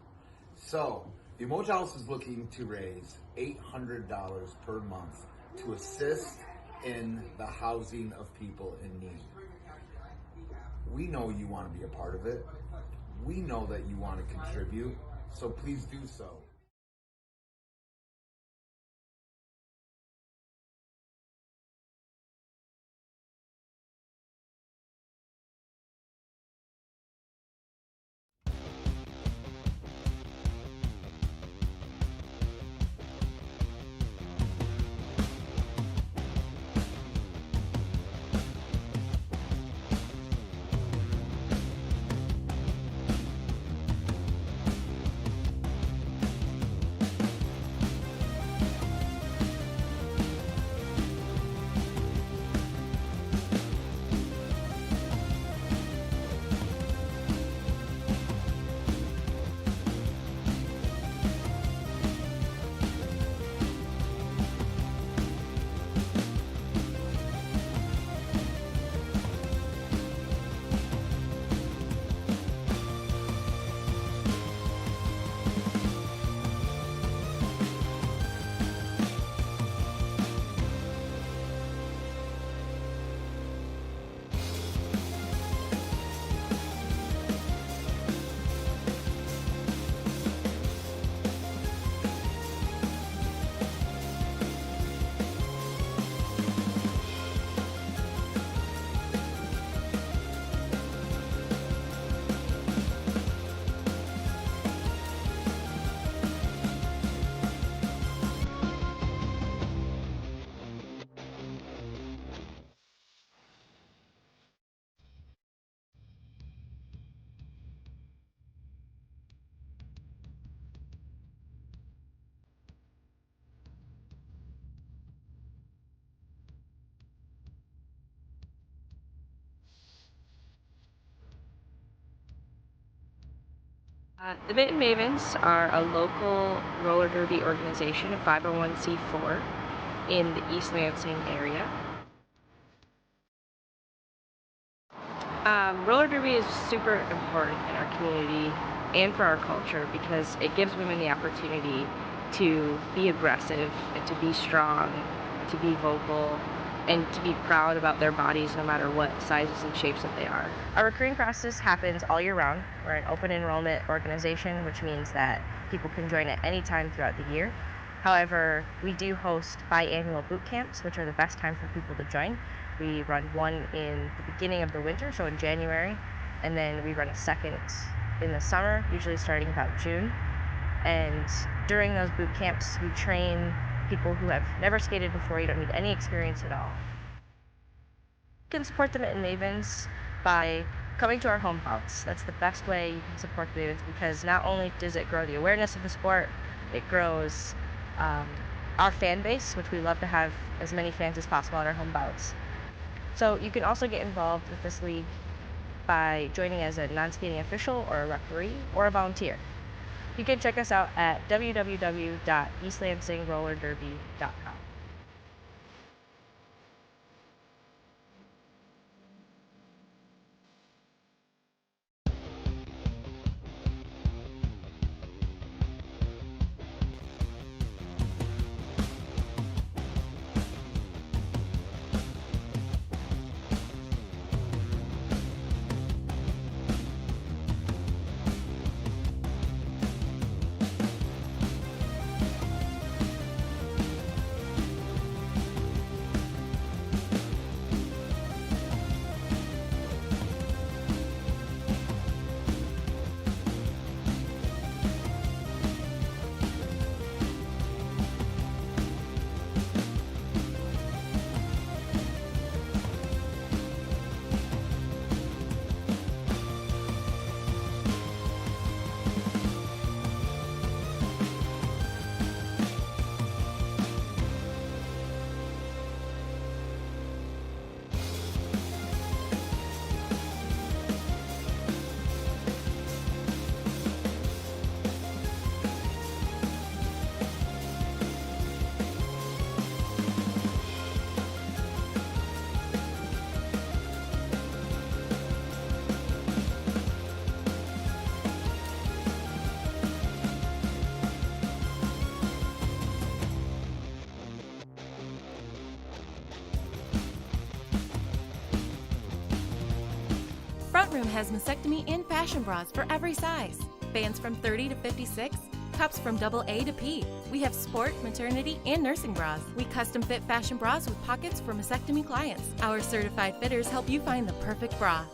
Speaker 4: So, the Umoja House is looking to raise $800 per month to assist in the housing of people in need. We know you want to be a part of it. We know that you want to contribute, so please do so.
Speaker 5: The Mitten Mavens are a local roller derby organization, a 501c4 in the East Lansing area. Roller derby is super important in our community and for our culture because it gives women the opportunity to be aggressive and to be strong, to be vocal, and to be proud about their bodies no matter what sizes and shapes that they are. Our recruiting process happens all year round. We're an open enrollment organization, which means that people can join at any time throughout the year. However, we do host biannual boot camps, which are the best time for people to join. We run one in the beginning of the winter, so in January, and then we run a second in the summer, usually starting about June. And during those boot camps, we train people who have never skated before. You don't need any experience at all. You can support the Mitten Mavens by coming to our home bouts. That's the best way you can support the Mavens because not only does it grow the awareness of the sport, it grows our fan base, which we love to have as many fans as possible at our home bouts. So you can also get involved with this league by joining as a non-skating official or a referee or a volunteer. You can check us out at www.eastlansingrollerderby.com.
Speaker 1: Front Room has mastectomy and fashion bras for every size. Bands from 30 to 56, cups from AA to P. We have sport, maternity, and nursing bras. We custom fit fashion bras with pockets for mastectomy clients. Our certified fitters help you find the perfect bra.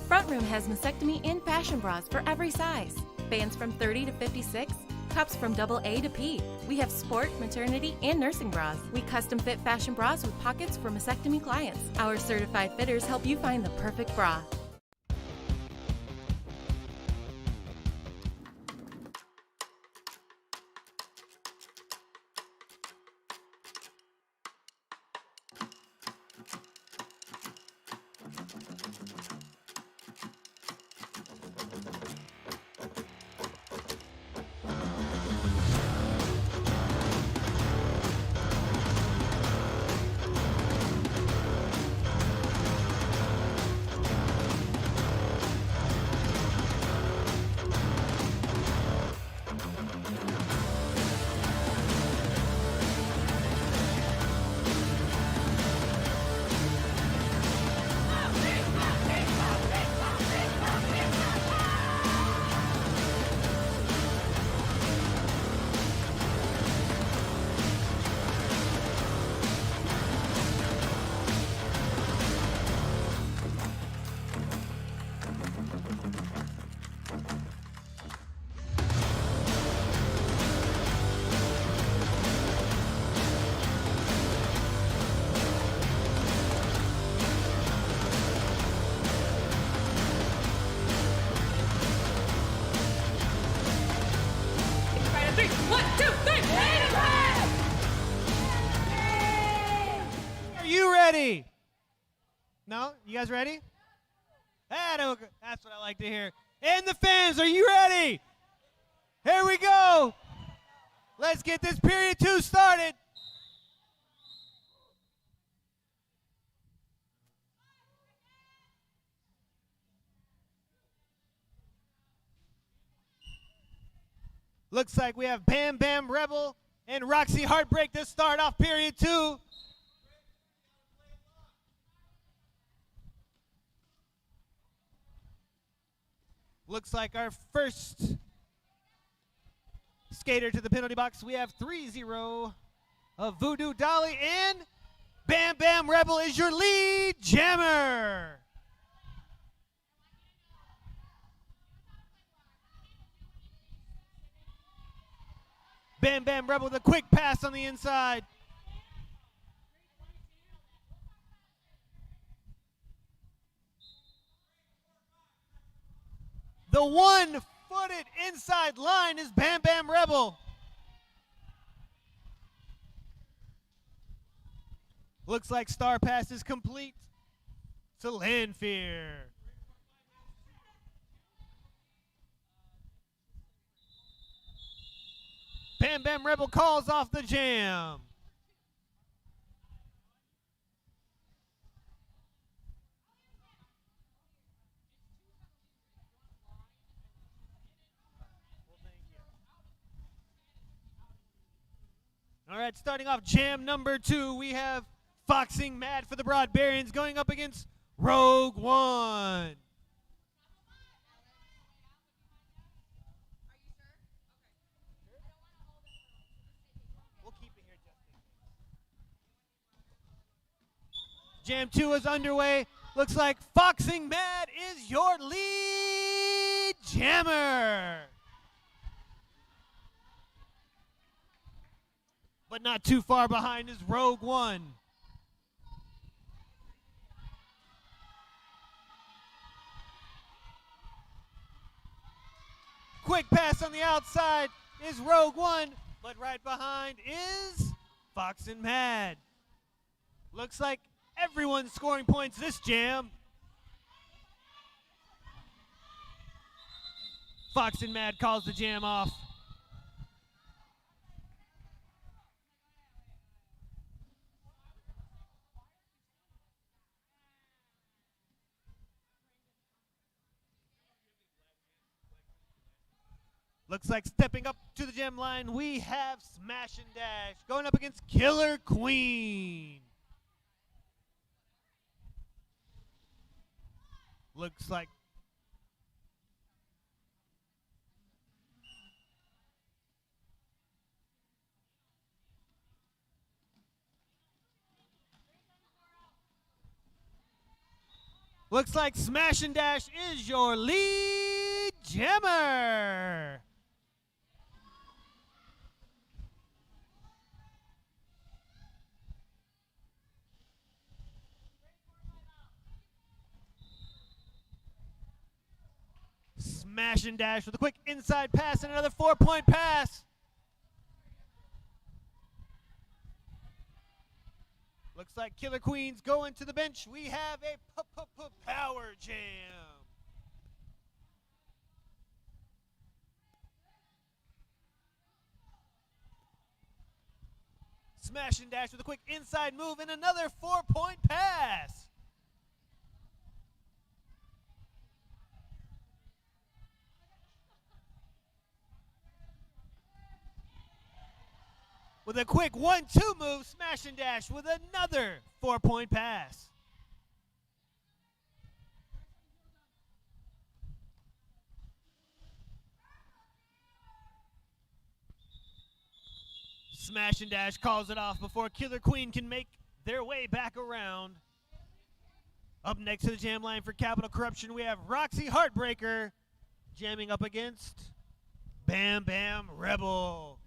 Speaker 1: Front Room has mastectomy and fashion bras for every size. Bands from 30 to 56, cups from AA to P. We have sport, maternity, and nursing bras. We custom fit fashion bras with pockets for mastectomy clients. Our certified fitters help you find the perfect bra.
Speaker 3: Ready? No? You guys ready? That's what I like to hear. And the fans, are you ready? Here we go. Let's get this period 2 started. Looks like we have Bam Bam Rebel and Roxy Heartbreak to start off period 2. Looks like our first skater to the penalty box. We have 3-0 of Voodoo Dolly, and Bam Bam Rebel is your lead jammer. Bam Bam Rebel with a quick pass on the inside. The one-footed inside line is Bam Bam Rebel. Looks like star pass is complete to Landfear. Bam Bam Rebel calls off the jam. All right, starting off jam number 2, we have Foxing Mad for the Broadbarians going up against Rogue One. Jam 2 is underway. Looks like Foxing Mad is your lead jammer. But not too far behind is Rogue One. Quick pass on the outside is Rogue One, but right behind is Foxing Mad. Looks like everyone's scoring points this jam. Foxing Mad calls the jam off. Looks like stepping up to the jam line, we have Smash and Dash going up against Killer Queen. Looks like Smash and Dash is your lead jammer. Smash and Dash with a quick inside pass and another 4-point pass. Looks like Killer Queen's going to the bench. We have a power jam. Smash and Dash with a quick inside move and another 4-point pass. With a quick 1-2 move, Smash and Dash with another 4-point pass. Smash and Dash calls it off before Killer Queen can make their way back around. Up next to the jam line for Capital Corruption, we have Roxy Heartbreaker jamming up against Bam Bam Rebel.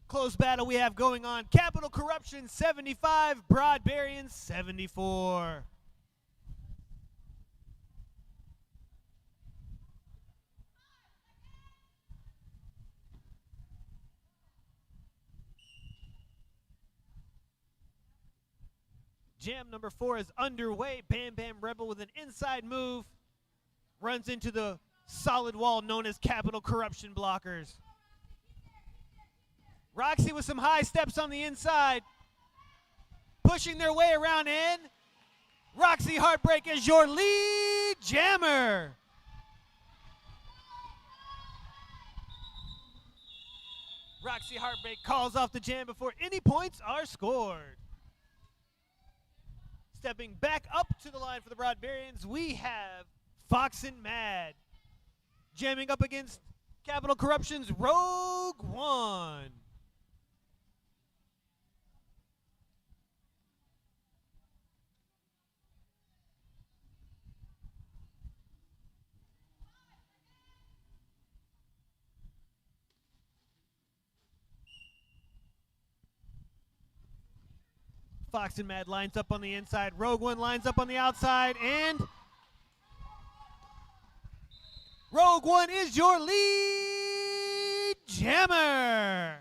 Speaker 3: Close battle we have going on. Capital Corruption 75, Broadbarians 74. Jam number 4 is underway. Bam Bam Rebel with an inside move runs into the solid wall known as Capital Corruption blockers. Roxy with some high steps on the inside, pushing their way around in. Roxy Heartbreak is your lead jammer. Roxy Heartbreak calls off the jam before any points are scored. Stepping back up to the line for the Broadbarians, we have Fox and Mad. Jamming up against Capital Corruption's Rogue One. Fox and Mad lines up on the inside. Rogue One lines up on the outside, and Rogue One is your lead jammer.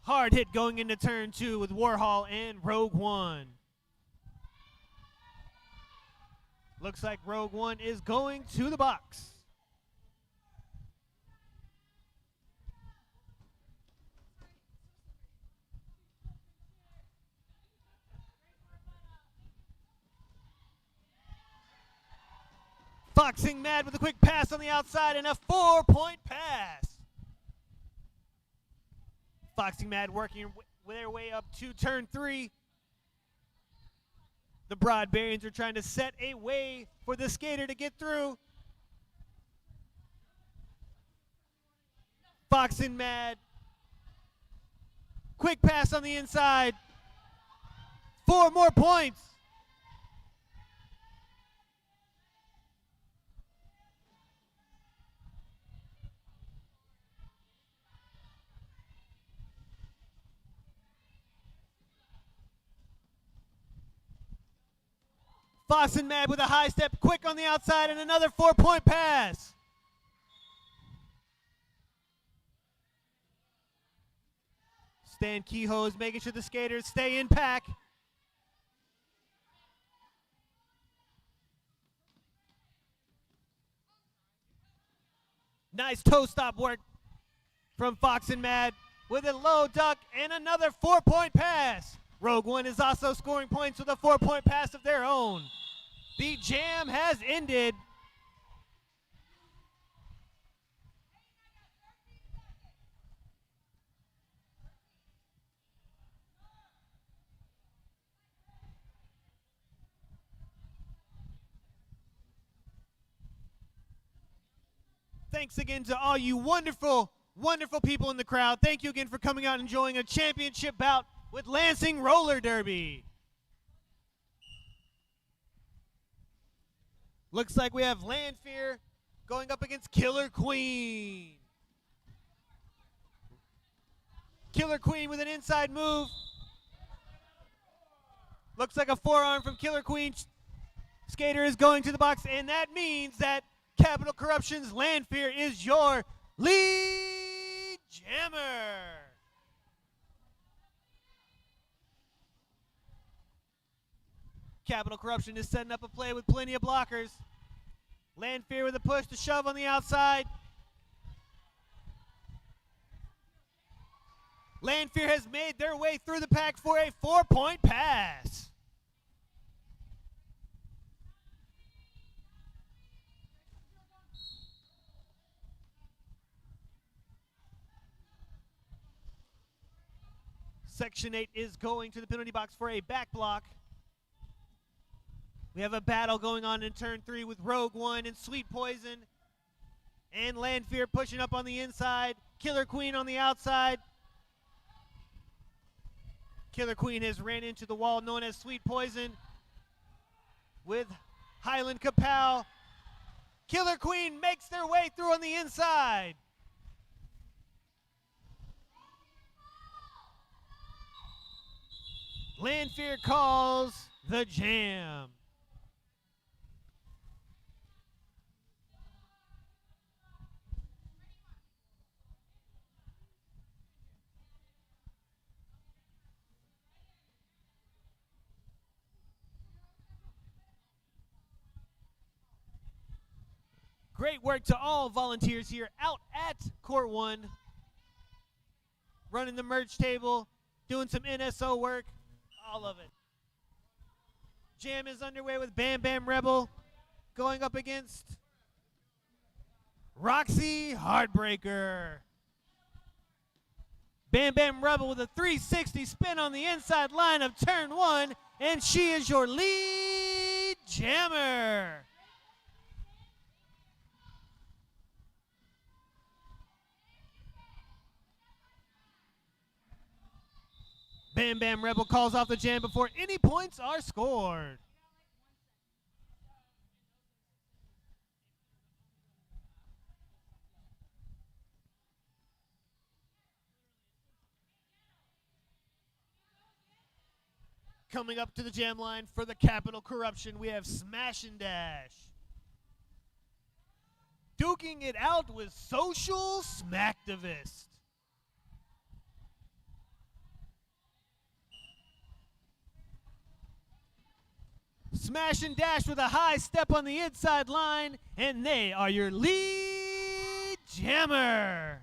Speaker 3: Hard hit going into turn 2 with Warhol and Rogue One. Looks like Rogue One is going to the box. Foxing Mad with a quick pass on the outside and a 4-point pass. Foxing Mad working their way up to turn 3. The Broadbarians are trying to set a way for the skater to get through. Foxing Mad. Quick pass on the inside. 4 more points. Fox and Mad with a high step, quick on the outside, and another 4-point pass. Stan Kehoe is making sure the skaters stay in pack. Nice toe stop work from Fox and Mad with a low duck and another 4-point pass. Rogue One is also scoring points with a 4-point pass of their own. The jam has ended. Thanks again to all you wonderful, wonderful people in the crowd. Thank you again for coming out and enjoying a championship bout with Lansing Roller Derby. Looks like we have Landfear going up against Killer Queen. Killer Queen with an inside move. Looks like a forearm from Killer Queen. Skater is going to the box, and that means that Capital Corruption's Landfear is your lead jammer. Capital Corruption is setting up a play with plenty of blockers. Landfear with a push to shove on the outside. Landfear has made their way through the pack for a 4-point pass. Section 8 is going to the penalty box for a back block. We have a battle going on in turn 3 with Rogue One and Sweet Poison. And Landfear pushing up on the inside. Killer Queen on the outside. Killer Queen has ran into the wall known as Sweet Poison with Highland Kapow. Killer Queen makes their way through on the inside. Landfear calls the jam. Great work to all volunteers here out at Court 1. Running the merch table, doing some NSO work. All of it. Jam is underway with Bam Bam Rebel going up against Roxy Heartbreaker. Bam Bam Rebel with a 360 spin on the inside line of turn 1, and she is your lead jammer. Bam Bam Rebel calls off the jam before any points are scored. Coming up to the jam line for the Capital Corruption, we have Smash and Dash. Duking it out with Social Smacktivist. Smash and Dash with a high step on the inside line, and they are your lead jammer.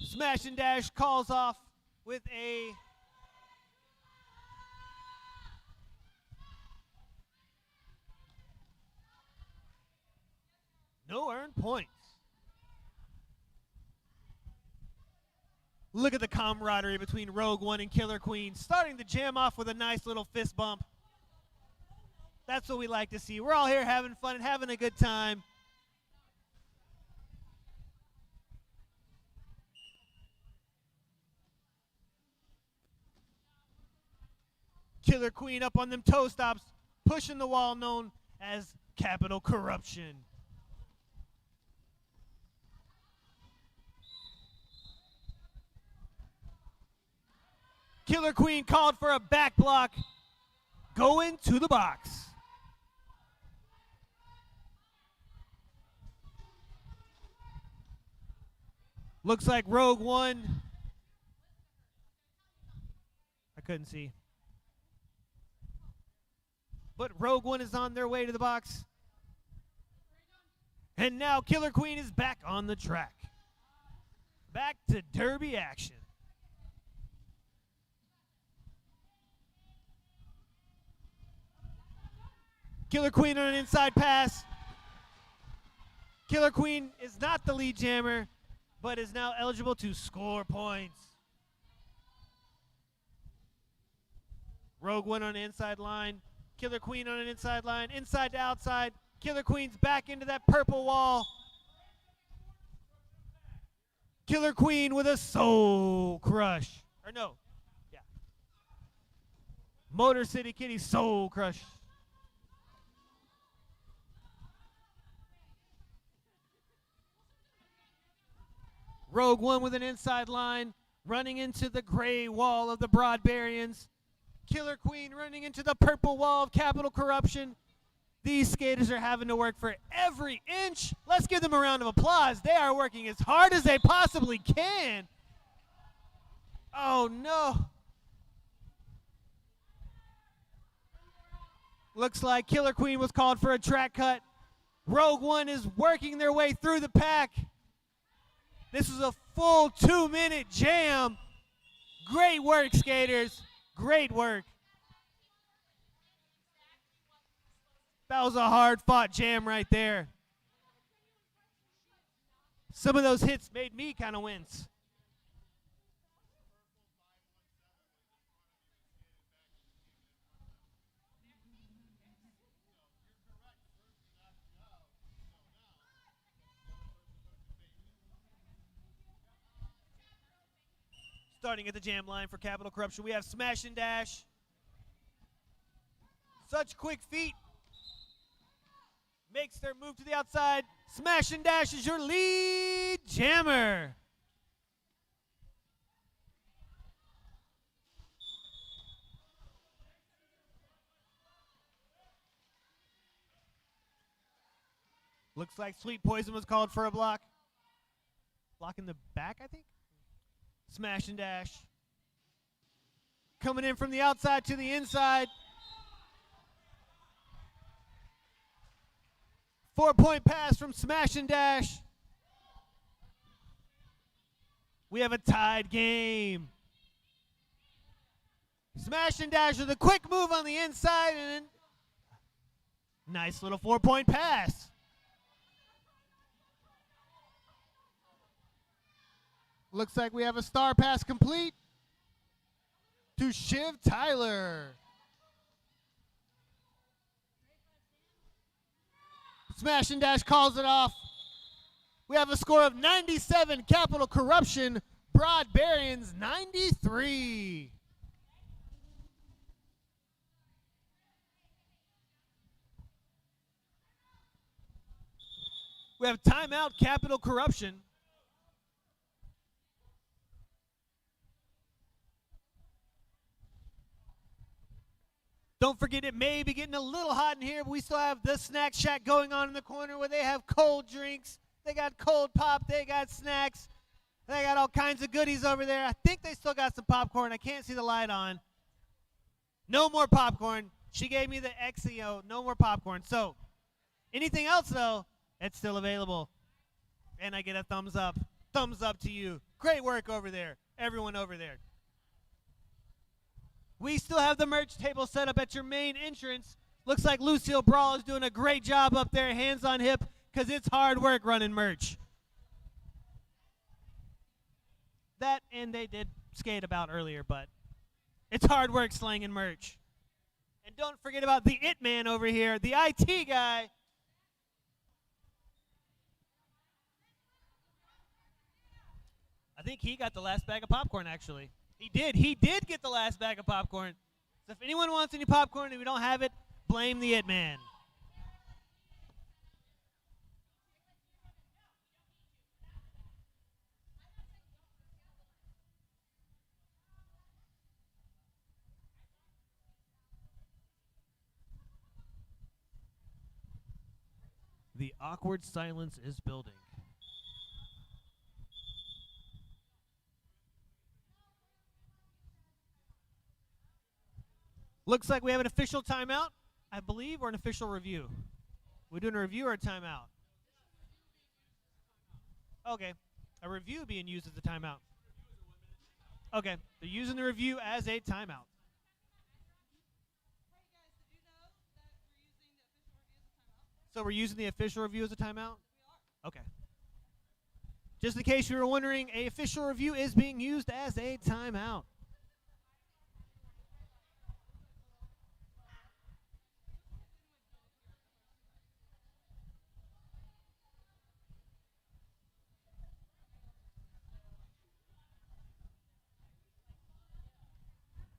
Speaker 3: Smash and Dash calls off with a no earned points. Look at the camaraderie between Rogue One and Killer Queen, starting the jam off with a nice little fist bump. That's what we like to see. We're all here having fun and having a good time. Killer Queen up on them toe stops, pushing the wall known as Capital Corruption. Killer Queen called for a back block. Going to the box. Looks like Rogue One. I couldn't see. But Rogue One is on their way to the box. And now Killer Queen is back on the track. Back to Derby action. Killer Queen on an inside pass. Killer Queen is not the lead jammer, but is now eligible to score points. Rogue One on an inside line. Killer Queen on an inside line. Inside to outside. Killer Queen's back into that purple wall. Killer Queen with a soul crush. Or no. Yeah. Motor City Kitty soul crush. Rogue One with an inside line, running into the gray wall of the Broadbarians. Killer Queen running into the purple wall of Capital Corruption. These skaters are having to work for every inch. Let's give them a round of applause. They are working as hard as they possibly can. Oh, no. Looks like Killer Queen was called for a track cut. Rogue One is working their way through the pack. This is a full 2-minute jam. Great work, skaters. Great work. That was a hard-fought jam right there. Some of those hits made me kind of wince. Starting at the jam line for Capital Corruption, we have Smash and Dash. Such quick feet. Makes their move to the outside. Smash and Dash is your lead jammer. Looks like Sweet Poison was called for a block. Block in the back, I think. Smash and Dash. Coming in from the outside to the inside. 4-point pass from Smash and Dash. We have a tied game. Smash and Dash with a quick move on the inside and nice little 4-point pass. Looks like we have a star pass complete to Shiv Tyler. Smash and Dash calls it off. We have a score of 97, Capital Corruption, Broadbarians 93. We have timeout, Capital Corruption. Don't forget, it may be getting a little hot in here, but we still have the snack shack going on in the corner where they have cold drinks. They got cold pop. They got snacks. They got all kinds of goodies over there. I think they still got some popcorn. I can't see the light on. No more popcorn. She gave me the XEO. No more popcorn. So anything else, though, it's still available. And I get a thumbs up. Thumbs up to you. Great work over there. Everyone over there. We still have the merch table set up at your main entrance. Looks like Lucille Brawl is doing a great job up there, hands on hip, because it's hard work running merch. That and they did skate about earlier, but it's hard work slanging merch. And don't forget about the It Man over here, the IT guy. I think he got the last bag of popcorn, actually. He did get the last bag of popcorn. So if anyone wants any popcorn and we don't have it, blame the It Man. The awkward silence is building. Looks like we have an official timeout, I believe, or an official review. We're doing a review or a timeout? Okay. A review being used as a timeout. Okay. They're using the review as a timeout. So we're using the official review as a timeout? Okay. Just in case you were wondering, a official review is being used as a timeout.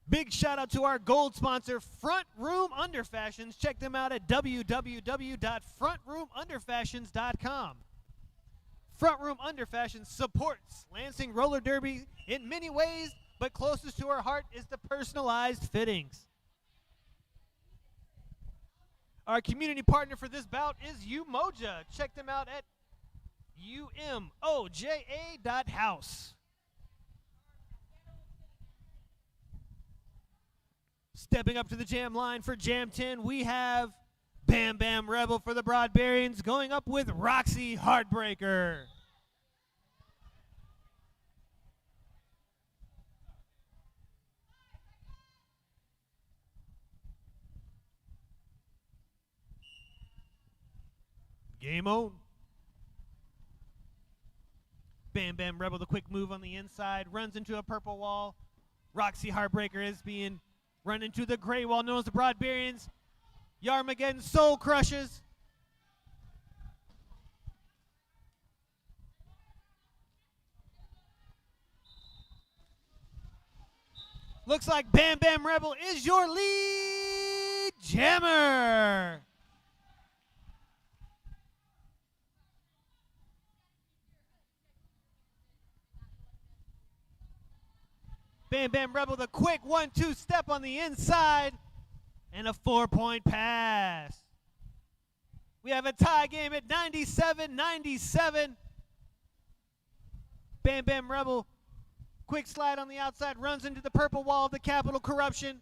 Speaker 3: Big shout out to our gold sponsor, Front Room Underfashions. Check them out at www.frontroomunderfashions.com. Front Room Underfashions supports Lansing Roller Derby in many ways, but closest to our heart is the personalized fittings. Our community partner for this bout is Umoja. Check them out at umoja.house. Stepping up to the jam line for Jam 10, we have Bam Bam Rebel for the Broadbarians going up with Roxy Heartbreaker. Game on. Bam Bam Rebel, the quick move on the inside, runs into a purple wall. Roxy Heartbreaker is being run into the gray wall known as the Broadbarians. Yarmageddon Soul Crushes. Looks like Bam Bam Rebel is your lead jammer. Bam Bam Rebel, the quick 1-2 step on the inside, and a 4-point pass. We have a tie game at 97-97. Bam Bam Rebel, quick slide on the outside, runs into the purple wall of the Capital Corruption,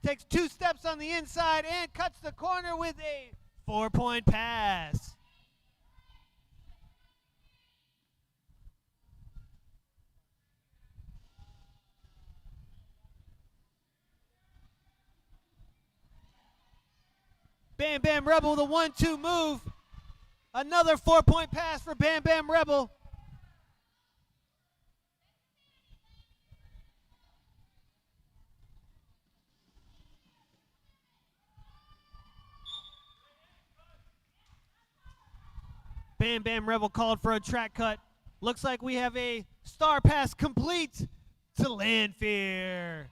Speaker 3: takes 2 steps on the inside, and cuts the corner with a 4-point pass. Bam Bam Rebel with a 1-2 move. Another 4-point pass for Bam Bam Rebel. Bam Bam Rebel called for a track cut. Looks like we have a star pass complete to Landfear.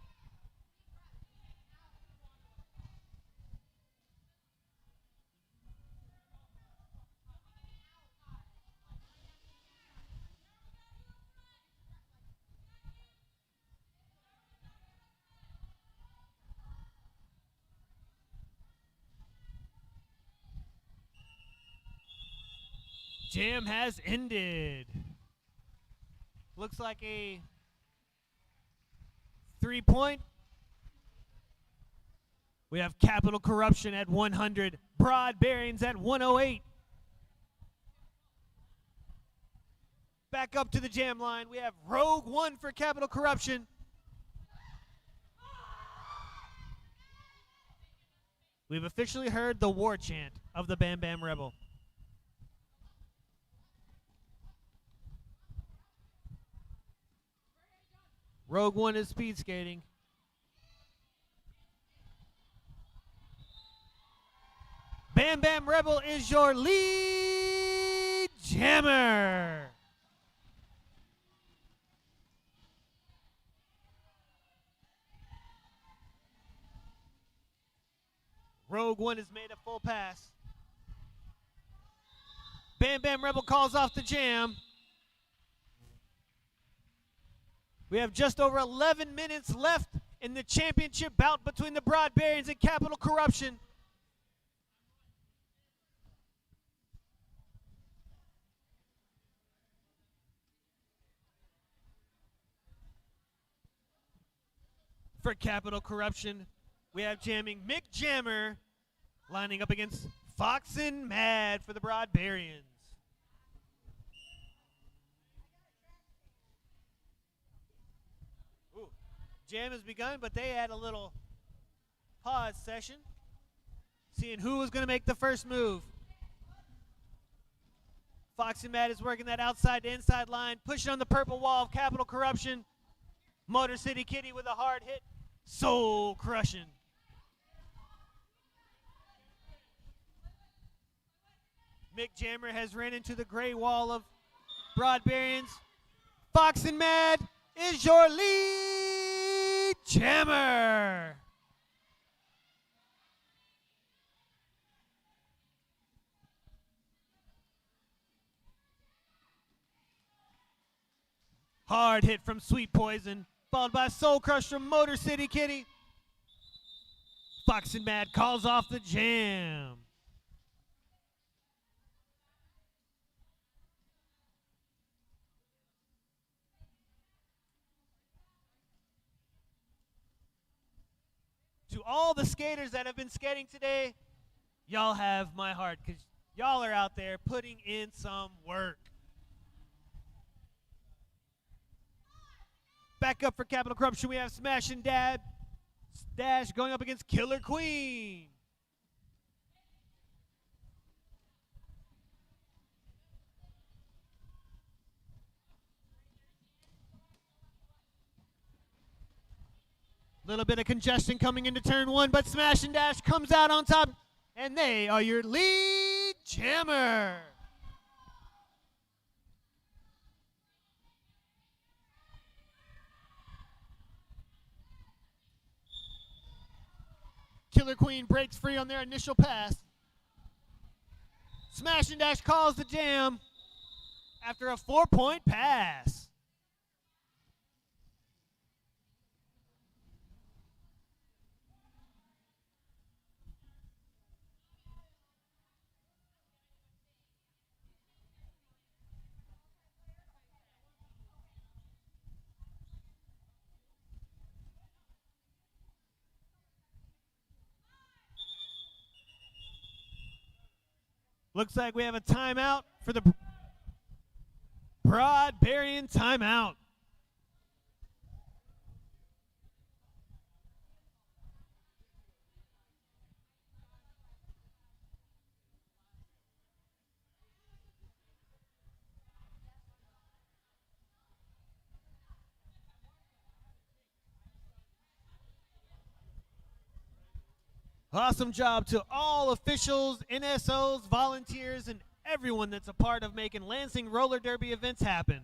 Speaker 3: Jam has ended. Looks like a 3-point. We have Capital Corruption at 100. Broadbarians at 108. Back up to the jam line. We have Rogue 1 for Capital Corruption. We've officially heard the war chant of the Bam Bam Rebel. Rogue 1 is speed skating. Bam Bam Rebel is your lead jammer. Rogue 1 has made a full pass. Bam Bam Rebel calls off the jam. We have just over 11 minutes left in the championship bout between the Broadbarians and Capital Corruption. For Capital Corruption, we have jamming Mick Jammer lining up against Fox and Mad for the Broadbarians. Jam has begun, but they had a little pause session, seeing who was going to make the first move. Foxy Matt is working that outside to inside line, pushing on the purple wall of Capital Corruption. Motor City Kitty with a hard hit, soul crushing. Mick Jammer has ran into the gray wall of Broadbarians. Fox and Mad is your lead jammer. Hard hit from Sweet Poison, followed by Soul Crush from Motor City Kitty. Fox and Mad calls off the jam. To all the skaters that have been skating today, y'all have my heart because y'all are out there putting in some work. Back up for Capital Corruption, we have Smash and Dash going up against Killer Queen. Little bit of congestion coming into turn one, but Smash and Dash comes out on top, and they are your lead jammer. Killer Queen breaks free on their initial pass. Smash and Dash calls the jam after a 4-point pass. Looks like we have a timeout for the Broadbarian timeout. Awesome job to all officials, NSOs, volunteers, and everyone that's a part of making Lansing Roller Derby events happen.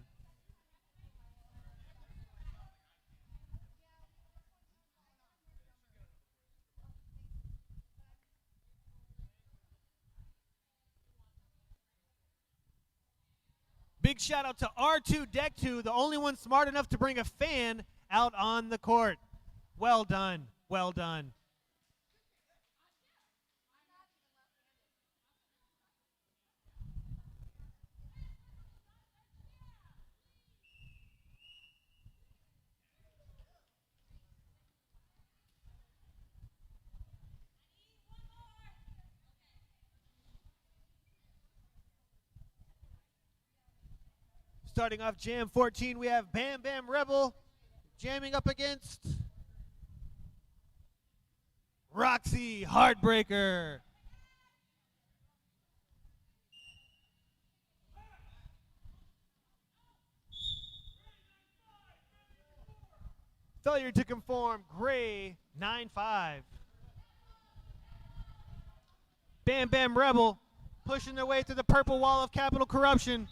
Speaker 3: Big shout out to R2 Deck 2, the only one smart enough to bring a fan out on the court. Well done, well done. Starting off Jam 14, we have Bam Bam Rebel jamming up against Roxy Heartbreaker. Failure to conform, Gray 9-5. Bam Bam Rebel pushing their way through the purple wall of Capital Corruption.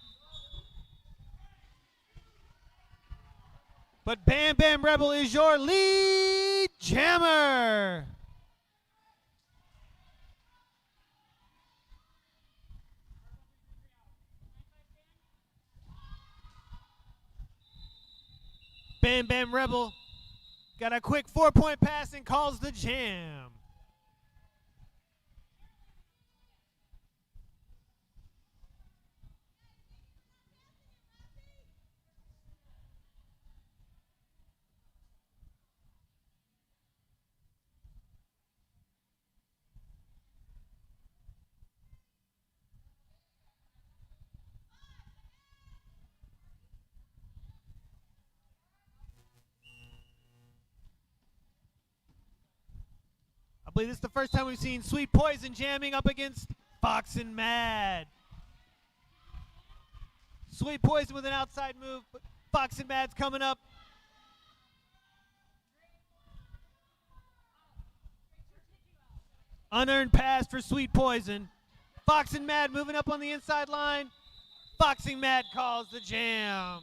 Speaker 3: But Bam Bam Rebel is your lead jammer. Bam Bam Rebel got a quick 4-point pass and calls the jam. I believe this is the first time we've seen Sweet Poison jamming up against Fox and Mad. Sweet Poison with an outside move, but Fox and Mad's coming up. Unearned pass for Sweet Poison. Fox and Mad moving up on the inside line. Fox and Mad calls the jam.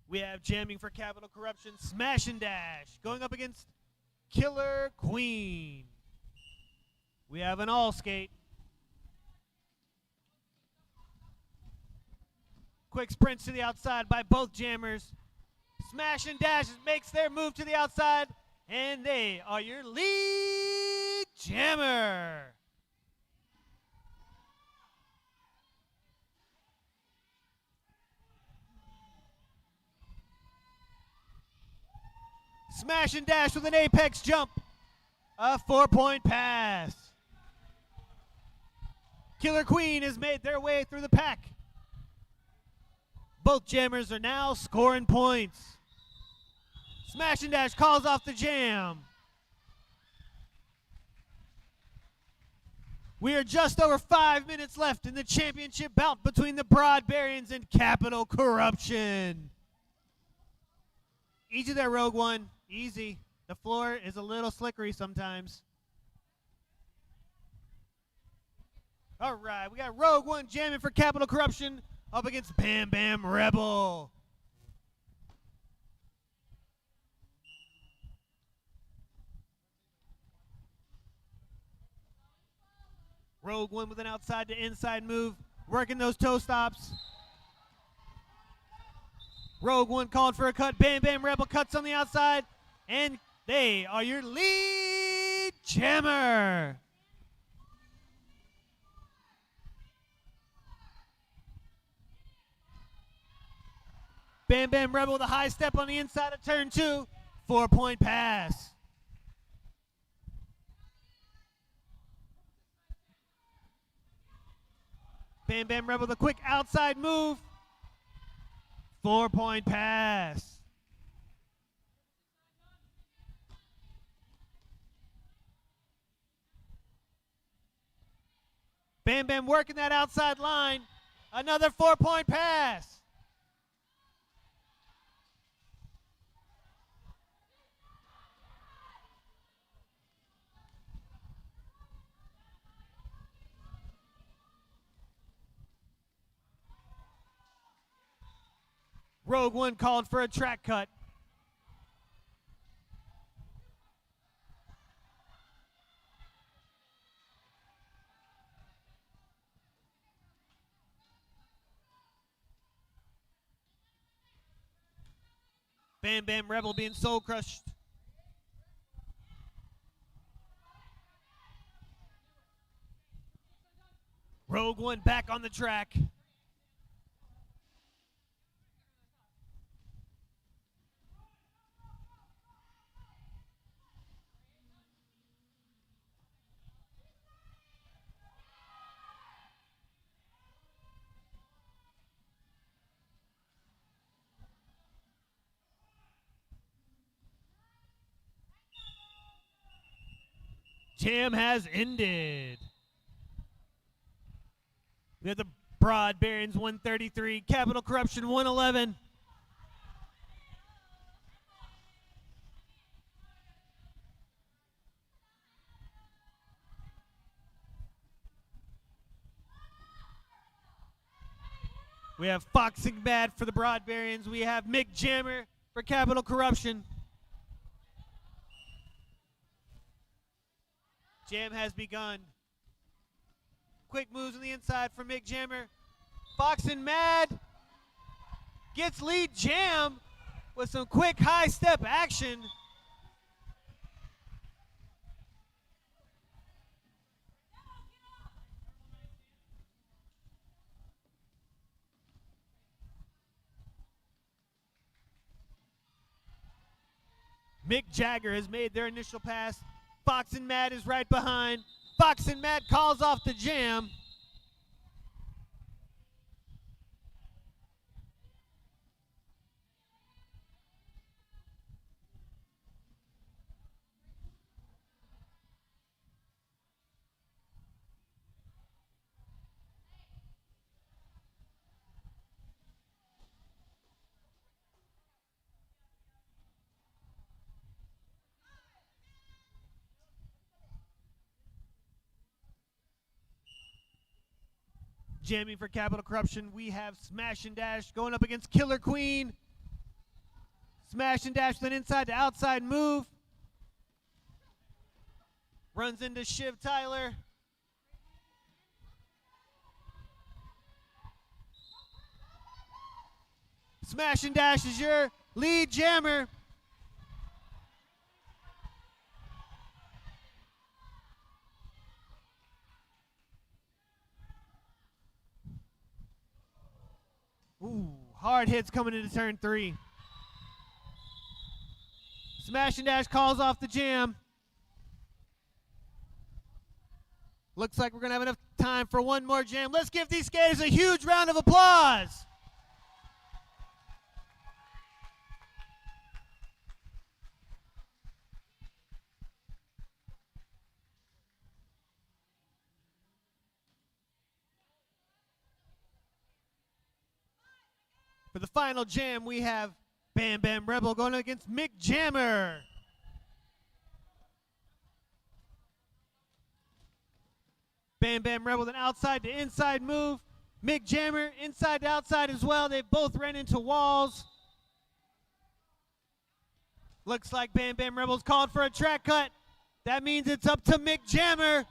Speaker 3: We have jamming for Capital Corruption, Smash and Dash, going up against Killer Queen. We have an all skate. Quick sprints to the outside by both jammers. Smash and Dash makes their move to the outside, and they are your lead jammer. Smash and Dash with an apex jump. A 4-point pass. Killer Queen has made their way through the pack. Both jammers are now scoring points. Smash and Dash calls off the jam. We are just over 5 minutes left in the championship bout between the Broadbarians and Capital Corruption. Easy there, Rogue One. Easy. The floor is a little slickery sometimes. All right, we got Rogue One jamming for Capital Corruption up against Bam Bam Rebel. Rogue One with an outside to inside move, working those toe stops. Rogue One called for a cut. Bam Bam Rebel cuts on the outside, and they are your lead jammer. Bam Bam Rebel with a high step on the inside of turn 2. 4-point pass. Bam Bam Rebel with a quick outside move. 4-point pass. Bam Bam working that outside line. Another 4-point pass. Rogue One called for a track cut. Bam Bam Rebel being soul crushed. Rogue One back on the track. Jam has ended. We have the Broadbarians 133, Capital Corruption 111. We have Foxing Bad for the Broadbarians. We have Mick Jammer for Capital Corruption. Jam has begun. Quick moves on the inside from Mick Jammer. Foxing Mad gets lead Jam with some quick high step action. Mick Jagger has made their initial pass. Fox and Mad is right behind. Fox and Mad calls off the Jam. Jamming for Capital Corruption, we have Smash and Dash going up against Killer Queen. Smash and Dash with an inside to outside move. Runs into Shiv Tyler. Smash and Dash is your lead jammer. Ooh, hard hits coming into turn 3. Smash and Dash calls off the Jam. Looks like we're going to have enough time for one more jam. Let's give these skaters a huge round of applause. For the final jam, we have Bam Bam Rebel going against Mick Jammer. Bam Bam Rebel with an outside to inside move. Mick Jammer inside to outside as well. They both ran into walls. Looks like Bam Bam Rebel's called for a track cut. That means it's up to Mick Jammer.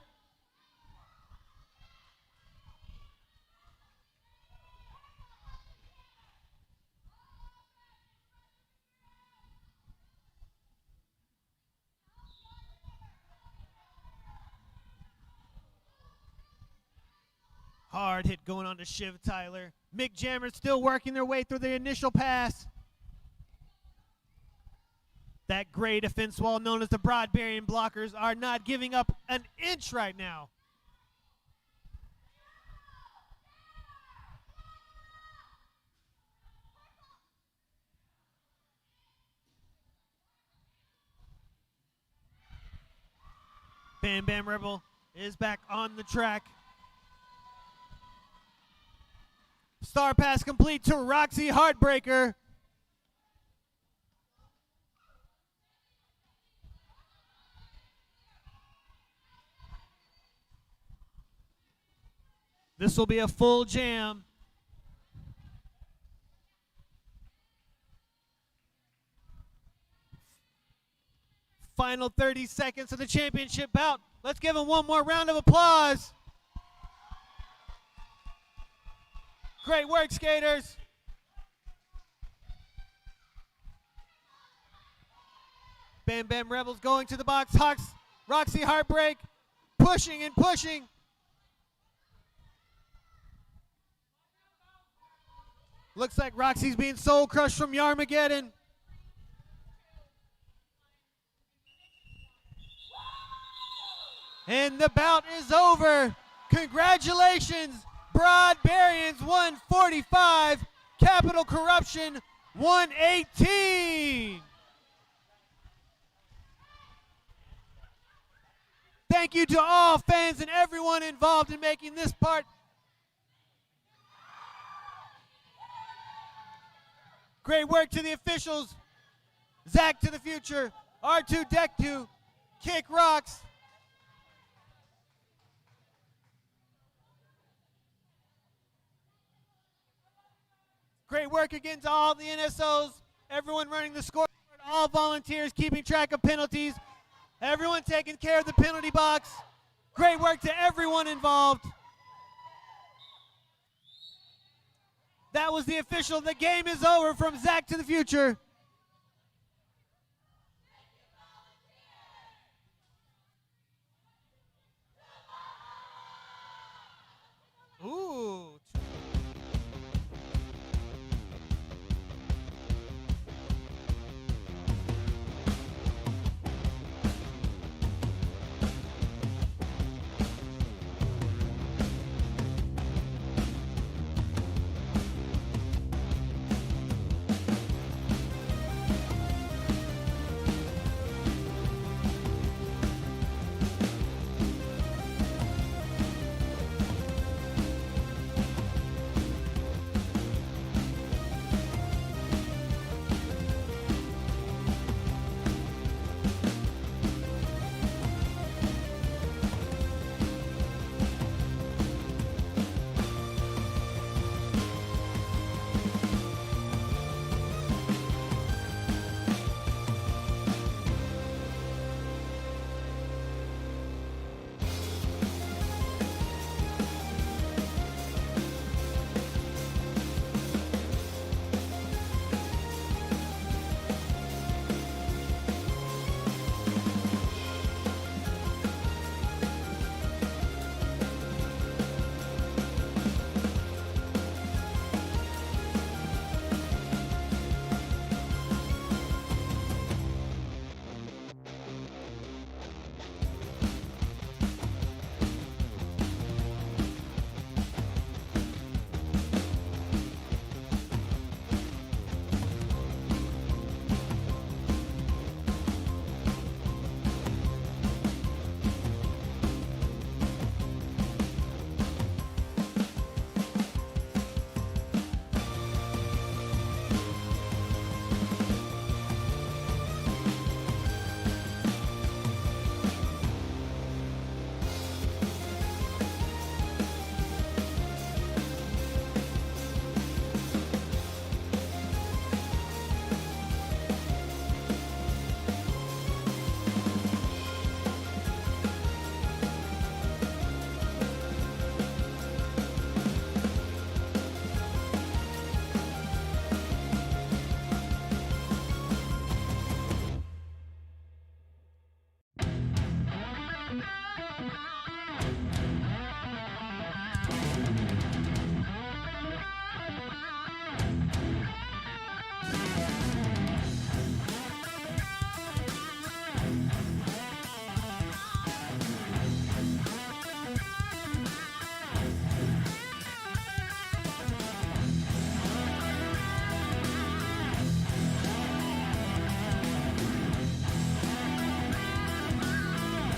Speaker 3: Hard hit going on to Shiv Tyler. Mick Jammer still working their way through the initial pass. That gray defense wall known as the Broadbarian blockers are not giving up an inch right now. Bam Bam Rebel is back on the track. Star pass complete to Roxy Heartbreaker. This will be a full jam. Final 30 seconds of the championship bout. Let's give him one more round of applause. Great work, skaters. Bam Bam Rebels going to the box. Hawks, Roxy Heartbreak, pushing and pushing. Looks like Roxy's being soul crushed from Yarmageddon. And the bout is over. Congratulations, Broadbarians 145, Capital Corruption 118. Thank you to all fans and everyone involved in making this part. Great work to the officials. Zach to the future, R2 Deck 2, Kick Rocks. Great work again to all the NSOs, everyone running the scoreboard, all volunteers keeping track of penalties, everyone taking care of the penalty box. Great work to everyone involved. That was the official. The game is over from Zach to the future.